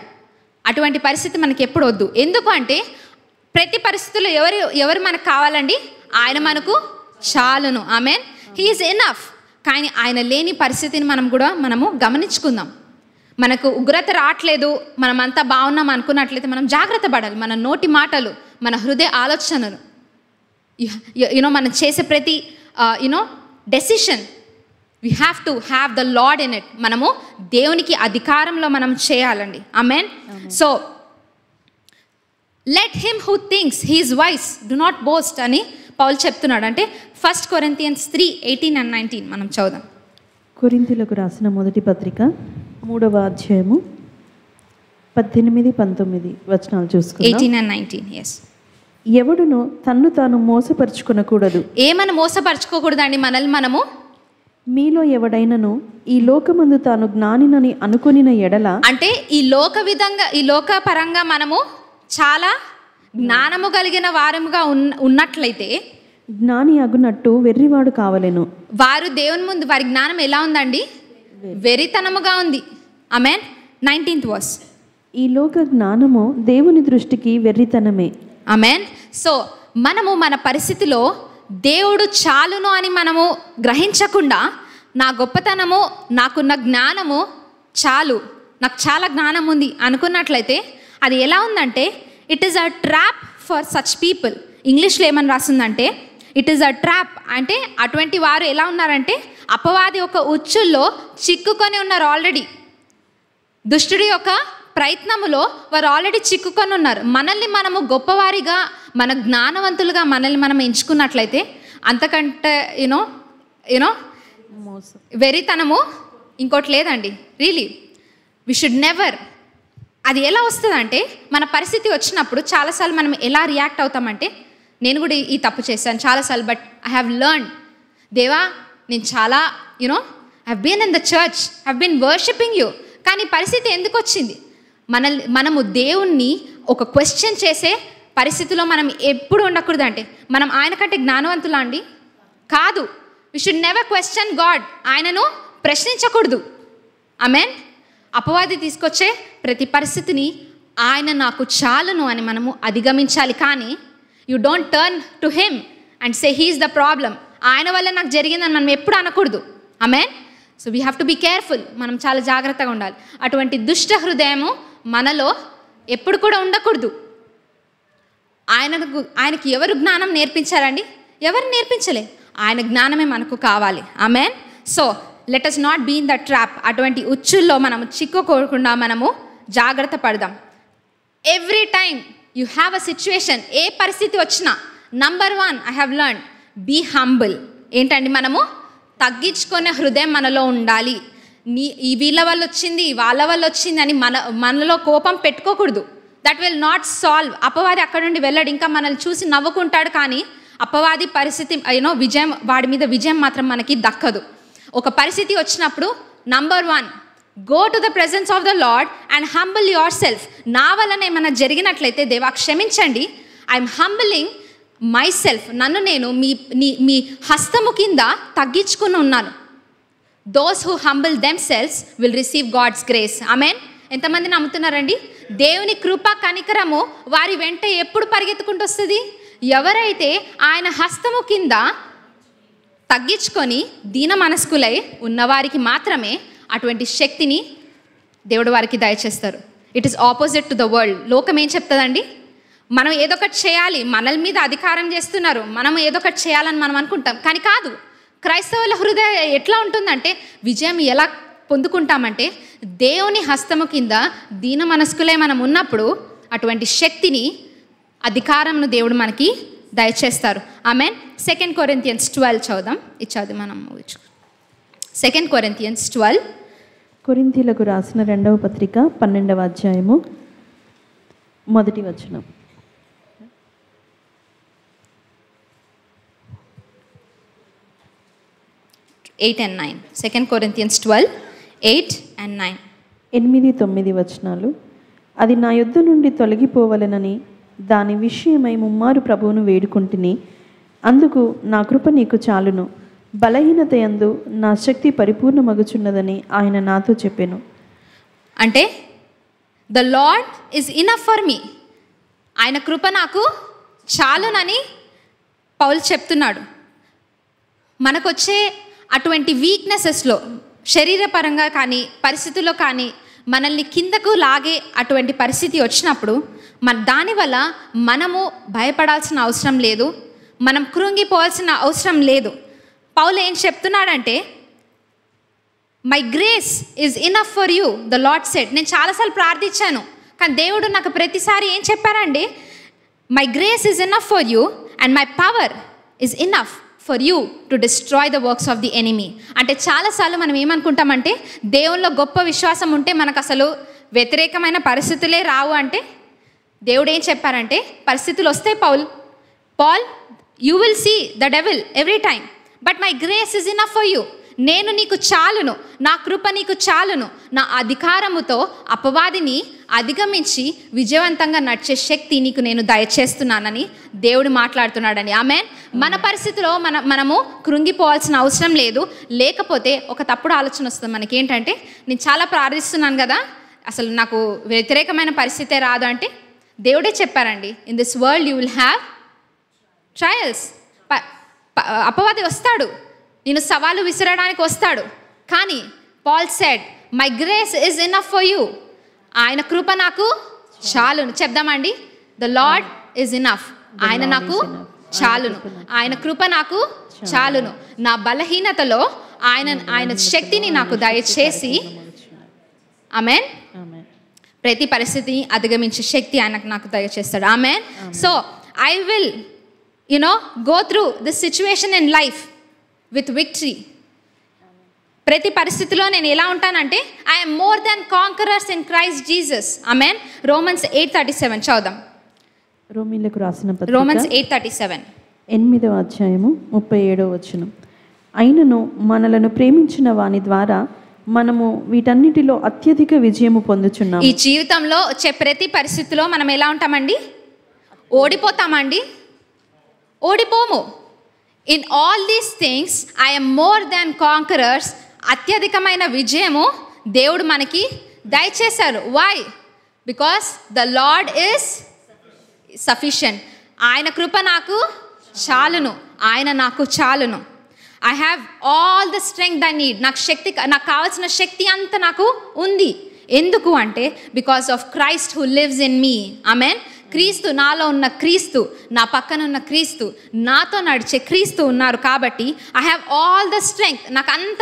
అటువంటి పరిస్థితి మనకి ఎప్పుడు వద్దు. ఎందుకు అంటే ప్రతి పరిస్థితుల్లో ఎవరు మనకు కావాలండి? ఆయన మనకు చాలును. ఆమెన్. He is enough. కానీ ఆయన లేని పరిస్థితిని మనము గమనించుకుందాం. మనకు ఉగ్రత రావట్లేదు, మనమంతా బాగున్నాం అనుకున్నట్లయితే మనం జాగ్రత్త పడాలి. మన నోటి మాటలు, మన హృదయ ఆలోచనలు, మనం చేసే ప్రతి decision we have to have the Lord in it. మనము దేవునికి అధికారంలో మనం చేయాలండి. Amen. So let him who thinks he is wise do not boast అని పౌలు చెప్తున్నాడు. అంటే 1 Corinthians 3:18 and 19 మనం చదువుదాం. కొరింథీయులకు రాసిన మొదటి పత్రిక 3వ అధ్యాయము 18-19 వచనాలు చూసుకుందాం. 18 and 19. yes. ఎవడును తన్ను తాను మోసపరుచుకొనకూడదు. ఏమని మోసపరుచుకోకూడదండి మనల్ని మనము? మీలో ఎవడైనను ఈ లోకమందు తాను జ్ఞానినని అనుకొనిన ఎడల, అంటే ఈ లోక పరంగా మనము చాలా జ్ఞానము కలిగిన వారముగా ఉన్నట్లయితే జ్ఞాని అగునట్టు వెర్రివాడు కావలెను. వారు దేవుని ముందు వారి జ్ఞానం ఎలా ఉందండి? వెరితనముగా ఉంది. ఆమేన్. 19th verse. ఈ లోక జ్ఞానము దేవుని దృష్టికి వెర్రితనమే. ఆమేన్. సో మనము మన పరిస్థితిలో దేవుడు చాలును అని మనము గ్రహించకుండా, నా గొప్పతనము, నాకున్న జ్ఞానము చాలు, నాకు చాలా జ్ఞానం ఉంది అనుకున్నట్లయితే అది ఎలా ఉందంటే it is a trap for such people. ఇంగ్లీష్లో ఏమని రాస్తుందంటే ఇట్ ఈస్ అ ట్రాప్. అంటే అటువంటి వారు ఎలా ఉన్నారంటే అపవాది ఒక ఉచ్చుల్లో చిక్కుకొని ఉన్నారు. ఆల్రెడీ దుష్టుడి యొక్క ప్రయత్నములో వారు ఆల్రెడీ చిక్కుకొని ఉన్నారు. మనల్ని మనము గొప్పవారిగా, మన జ్ఞానవంతులుగా మనల్ని మనం ఎంచుకున్నట్లయితే అంతకంటే యూనో వెరితనము ఇంకోటి లేదండి. Really we should never. అది ఎలా వస్తుందంటే మన పరిస్థితి వచ్చినప్పుడు చాలాసార్లు మనం ఎలా రియాక్ట్ అవుతామంటే, నేను కూడా ఈ తప్పు చేశాను చాలాసార్లు, బట్ ఐ హ్యావ్ లెర్న్, దేవా నేను చాలా I have been in the church, have been worshipping you, కానీ పరిస్థితి ఎందుకు వచ్చింది? మనము దేవుణ్ణి ఒక క్వశ్చన్ చేసే పరిస్థితిలో మనం ఎప్పుడు ఉండకూడదు. అంటే మనం ఆయన కంటే జ్ఞానవంతులా అండి? కాదు. We should never question God. ఆయనను ప్రశ్నించకూడదు. ఆమేన్. అపవాది తీసుకొచ్చే ప్రతి పరిస్థితిని ఆయన నాకు చాలును అని మనము అధిగమించాలి. కానీ you don't turn to him and say he is the problem. ఆయన వల్ల నాకు జరిగిందని మనం ఎప్పుడు అనకూడదు. Amen. So we have to be careful. మనం చాలా జాగ్రత్తగా ఉండాలి. అటువంటి దుష్ట హృదయము మనలో ఎప్పుడు కూడా ఉండకూడదు. ఆయనకి ఎవరు జ్ఞానం నేర్పించారండి? ఎవరు నేర్పించలే. ఆయన జ్ఞానమే మనకు కావాలి. Amen. So let us not be in the trap. అటువంటి ఉచ్చుల్లో మనము చిక్కుకోకుండా మనము జాగ్రత్త పడదాం. Every time you have a situation, ఏ పరిస్థితి వచ్చినా, number 1 I have learn, be humble. ఏంటండి? మనము తగ్గించుకునే హృదయం మనలో ఉండాలి. వీళ్ళ వల్ల వచ్చింది, వాళ్ళ వల్ల వచ్చింది అని మనలో కోపం పెట్టుకోకూడదు. That will not solve. అపవాది అక్కడ నుండి వెళ్ళాడు, ఇంకా మనల్ని చూసి నవ్వుకుంటాడు, కానీ అపవాది పరిస్థితి విజయం, వాడి మీద విజయం మాత్రం మనకి దక్కదు. ఒక పరిస్థితి వచ్చినప్పుడు number 1 go to the presence of the lord and humble your self. నా వలన ఏమైనా జరిగినట్లయితే దేవా క్షమించండి, ఐఎమ్ హంబులింగ్ మై సెల్ఫ్. నన్ను నేను మీ హస్తము కింద తగ్గించుకుని ఉన్నాను. Those who humble themselves will receive God's grace. Amen. ఎంతమంది నమ్ముతున్నారండి? దేవుని కృప కనికరము వారి వెంట ఎప్పుడు పరిగెత్తుకుంటూ వస్తుంది? ఎవరైతే ఆయన హస్తము కింద తగ్గించుకొని దీన మనస్కులై ఉన్నవారికి మాత్రమే అటువంటి శక్తిని దేవుడు వారికి దయచేస్తారు. It is opposite to the world. లోకం ఏం చెప్తుందండి? మనం ఏదో ఒకటి చేయాలి, మనల మీద అధికారం చేస్తున్నారు, మనం ఏదో ఒకటి చేయాలని మనం అనుకుంటాం. కానీ కాదు. క్రైస్తవుల హృదయం ఎట్లా ఉంటుందంటే, విజయం ఎలా పొందుకుంటామంటే దేవుని హస్తము కింద దీన మనస్కులే మనం ఉన్నప్పుడు అటువంటి శక్తిని, అధికారంను దేవుడు మనకి దయచేస్తారు. ఆమేన్. 2 Corinthians 12 చదువుదాం. ఇచ్చాది మనం 2 Corinthians 12. కొరింథీలకు రాసిన 2వ పత్రిక 12వ అధ్యాయము 1వ వచనం. 8 and 9. 2 Corinthians 12, 8 and 9. 8-9 వచనాలు. అది నా యొద్ద నుండి తొలగిపోవలెనని దాని విషయమై ముమ్మారు ప్రభువును వేడుకుంటుని, అందుకు నా కృప నీకు చాలును, బలహీనత యందు నా శక్తి పరిపూర్ణమగుచున్నదని ఆయన నాతో చెప్పెను. అంటే the Lord is enough for me. ఆయన కృప నాకు చాలునని పౌలు చెప్తున్నాడు. మనకొచ్చే అటువంటి వీక్నెసెస్లో, శరీరపరంగా కానీ పరిస్థితుల్లో కానీ మనల్ని కిందకు లాగే అటువంటి పరిస్థితి వచ్చినప్పుడు దానివల్ల మనము భయపడాల్సిన అవసరం లేదు, మనం కృంగిపోవాల్సిన అవసరం లేదు. పౌలు ఏం చెప్తున్నాడంటే, my grace is enough for you, the Lord said. నేను చాలాసార్లు ప్రార్థించాను, కానీ దేవుడు నాకు ప్రతిసారి ఏం చెప్పారండి? My grace is enough for you and my power is enough for you to destroy the works of the enemy. అంటే చాలాసార్లు మనం ఏమనుకుంటామంటే, దేవుల్లో గొప్ప విశ్వాసం ఉంటే మనకు అసలు వ్యతిరేకమైన పరిస్థితులే రావు. అంటే దేవుడు ఏం చెప్పారంటే, పరిస్థితులు వస్తాయి Paul, you will see the devil every time, but my grace is enough for you. నేను నీకు చాలును, నా కృప నీకు చాలును, నా అధికారముతో అపవాదిని అధిగమించి విజయవంతంగా నడిచే శక్తి నీకు నేను దయచేస్తున్నానని దేవుడు మాట్లాడుతున్నాడని. ఆమేన్. మన పరిస్థితిలో మనము కృంగిపోవాల్సిన అవసరం లేదు. లేకపోతే ఒక తప్పుడు ఆలోచన వస్తుంది మనకి, ఏంటంటే నేను చాలా ప్రార్థిస్తున్నాను కదా, అసలు నాకు వ్యతిరేకమైన పరిస్థితే రాదు అంటే దేవుడే చెప్పారండి, in this world you will have trials. అపవాది వస్తాడు, నేను సవాలు విసరడానికి వస్తాడు, కానీ Paul said my grace is enough for you. ఆయన కృప నాకు చాలును. చెప్దామండి, ద లార్డ్ ఇస్ ఇనఫ్. ఆయన నాకు చాలును, ఆయన కృప నాకు చాలును. నా బలహీనతలో ఆయన శక్తిని నాకు దయచేసి, ఆమేన్, ప్రతి పరిస్థితిని అధిగమించే శక్తి ఆయనకు నాకు దయచేస్తాడు. Amen. So I will go through this situation in life with victory. ప్రతి పరిస్థితిలో నేను ఎలా ఉంటానంటే I am more than conquerors in Christ Jesus. Amen. Romans 8:37 చదువుదాం. రోమీయులకు రాసిన పత్రిక Romans 8:37 8వ అధ్యాయము 37వ వచనం. అయినను మనలను ప్రేమించిన వాని ద్వారా మనము వీటన్నిటిలో అత్యధిక విజయము పొందుచున్నాము. ఈ జీవితంలో వచ్చే ప్రతి పరిస్థితిలో మనం ఎలా ఉంటామండి? ఓడిపోతామండి? ఓడిపోము. In all these things I am more than conquerors. అత్యధికమైన విజయము దేవుడు మనకి దయచేశారు. Why? Because the Lord is sufficient. ఆయన కృప నాకు చాలును, ఆయన నాకు చాలును. I have all the strength I need. నాకు కావాల్సిన శక్తి అంతా నాకు ఉంది. ఎందుకు అంటే because of Christ who lives in me. Amen. క్రీస్తు, నాలో ఉన్న క్రీస్తు, నా పక్కన ఉన్న క్రీస్తు, నాతో నడిచే క్రీస్తు ఉన్నారు కాబట్టి I have all the strength. నాకు అంత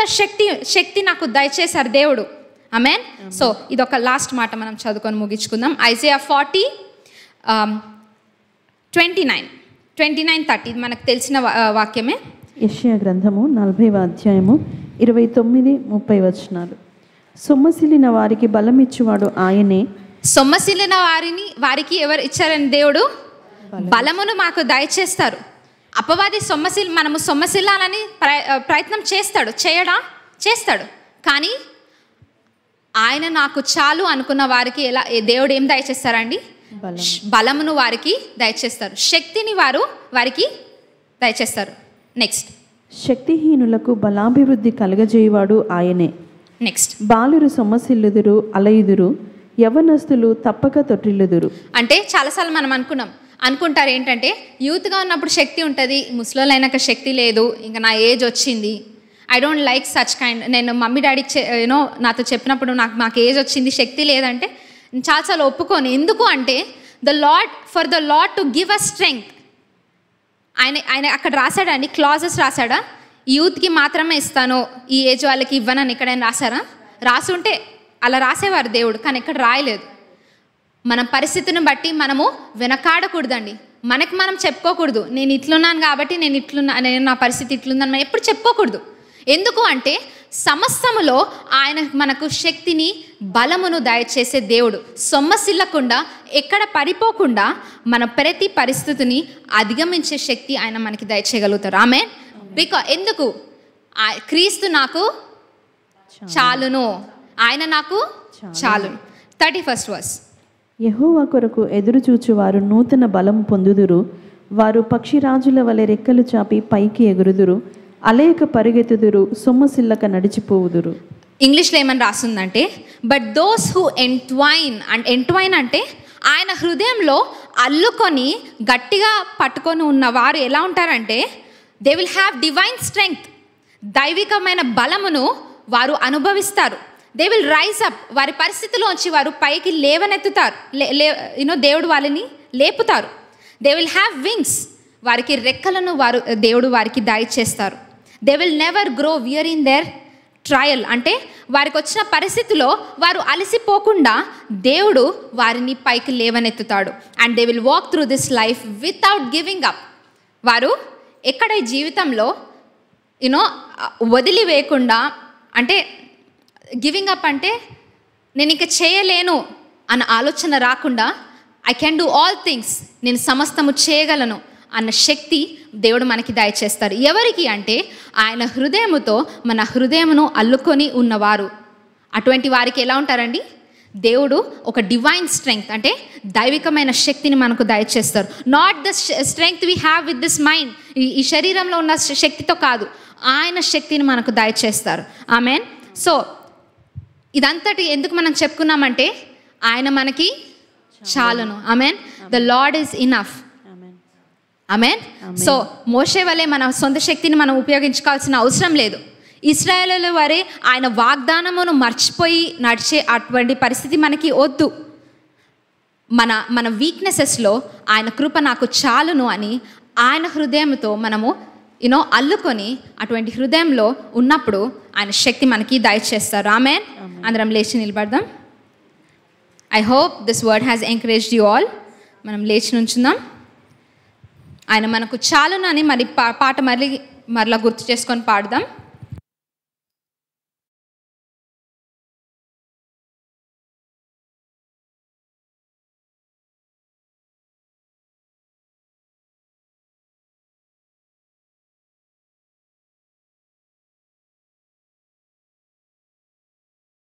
శక్తి నాకు దయచేశారు దేవుడు. ఆమెన్. సో ఇదొక లాస్ట్ మాట మనం చదువుకొని ముగించుకుందాం. ఐజయా 40:29-30 మనకు తెలిసిన వాక్యమే. యెషయా గ్రంథము 40వ అధ్యాయము 29-30 వచనాలు. సొమ్మసిల్లిన వారికి బలమిచ్చువాడు ఆయనే. సొమ్మసిల్లిన వారికి ఎవరు ఇచ్చారని? దేవుడు బలమును మాకు దయచేస్తారు. అపవాది మనము సొమ్మసిల్లాలని ప్రయత్నం చేస్తాడు. కానీ ఆయన నాకు చాలు అనుకున్న వారికి దేవుడు ఏం దయచేస్తారండి? బలమును వారికి దయచేస్తారు, శక్తిని వారికి దయచేస్తారు. నెక్స్ట్, శక్తిహీనులకు బలాభివృద్ధి కలగజేయవాడు ఆయనే. నెక్స్ట్, బాలురు సొమ్మసిల్లుదురు, అలయుదురు, యవనస్తులు తప్పక తొట్టిల్లుదురు. అంటే చాలాసార్లు మనం అనుకుంటారు ఏంటంటే యూత్గా ఉన్నప్పుడు శక్తి ఉంటుంది, ముసలోళ్ళు అయినాక శక్తి లేదు, ఇంకా నా ఏజ్ వచ్చింది, I don't like such kind. నేను మమ్మీ డాడీ నాతో చెప్పినప్పుడు నాకు ఏజ్ వచ్చింది, శక్తి లేదంటే నేను చాలాసార్లు ఒప్పుకోను. ఎందుకు అంటే for the lord to give a strength. ఆయన అక్కడ రాశాడండి, క్లాజెస్ రాశాడా? యూత్కి మాత్రమే ఇస్తాను, ఈ ఏజ్ వాళ్ళకి ఇవ్వనని ఎక్కడైనా రాశారా? రాసుంటే అలా రాసేవారు దేవుడు, కానీ ఎక్కడ రాయలేదు. మన పరిస్థితిని బట్టి మనము వెనకాడకూడదండి. మనం చెప్పుకోకూడదు నేను ఇట్లున్నాను కాబట్టి నేను నా పరిస్థితి ఇట్లుందని మనం ఎప్పుడు చెప్పుకోకూడదు. ఎందుకు అంటే సమస్తములో ఆయన మనకు శక్తిని, బలమును దయచేసే దేవుడు. సొమ్మసిల్లకుండా, ఎక్కడ పడిపోకుండా మన ప్రతి పరిస్థితిని అధిగమించే శక్తి ఆయన మనకి దయచేయగలుగుతారు. ఆమేన్. ఎందుకు? క్రీస్తు నాకు చాలును, ఆయన నాకు చాలును. 31st verse. యెహోవా కొరకు ఎదురు చూచువారు నూతన బలం పొందుదురు, వారు పక్షిరాజుల వలె రెక్కలు చాపి పైకి ఎగురుదురు, అలేక పరిగెత్తుదురు, సొమ్మసిల్లక నడిచిపోవుదురు. ఇంగ్లీష్లో ఏమని రాస్తుందంటే, బట్ దోస్ హూ ఎంట్వైన్ అంటే ఆయన హృదయంలో అల్లుకొని గట్టిగా పట్టుకొని ఉన్న వారు ఎలా ఉంటారంటే they will have divine strength. దైవికమైన బలమును వారు అనుభవిస్తారు. They will rise up. వారి పరిస్థితిలోంచి వారు పైకి లేవనెత్తుతారు. దేవుడు వాళ్ళని లేపుతారు. They will have wings. వారికి రెక్కలను దేవుడు వారికి దయచేస్తారు. They will never grow weary in their trial. అంటే వారికి వచ్చిన పరిస్థితిలో వారు అలసిపోకుండా దేవుడు వారిని పైకి లేవనెత్తుతాడు. And they will walk through this life without giving up. వారు ఎక్కడ ఈ జీవితంలో వదిలివేయకుండా, అంటే గివింగ్ అప్ అంటే నేను ఇంకా చేయలేను అన్న ఆలోచన రాకుండా, I can do all things, నేను సమస్తము చేయగలను అన్న శక్తి దేవుడు మనకి దయచేస్తారు. ఎవరికి అంటే ఆయన హృదయముతో మన హృదయమును అల్లుకొని ఉన్నవారు. అటువంటి వారికి ఎలా ఉంటారండి? దేవుడు ఒక డివైన్ స్ట్రెంగ్త్ అంటే దైవికమైన శక్తిని మనకు దయచేస్తారు. Not the strength we have with this mind, ఈ శరీరంలో ఉన్న శక్తితో కాదు, ఆయన శక్తిని మనకు దయచేస్తారు. ఆమెన్. సో ఇదంతటి ఎందుకు మనం చెప్పుకున్నామంటే ఆయన మనకి చాలును. Amen. The Lord is enough. Amen. So మోషే వలె మన సొంత శక్తిని మనం ఉపయోగించుకోవాల్సిన అవసరం లేదు. ఇశ్రాయేలు వారే ఆయన వాగ్దానమును మర్చిపోయి నడిచే అటువంటి పరిస్థితి మనకి వద్దు. మన వీక్నెసెస్లో ఆయన కృప నాకు చాలును అని ఆయన హృదయంతో మనము అల్లుకొని అటువంటి హృదయంలో ఉన్నప్పుడు ఆయన శక్తి మనకి దయచేస్తారు. ఆమెన్. అందరం లేచి నిలబడదాం. I hope this word has encouraged you all. మనం లేచి నుంచుందాం. ఆయన మనకు చాలును అని మరి పాట మరలా గుర్తు చేసుకొని పాడదాం.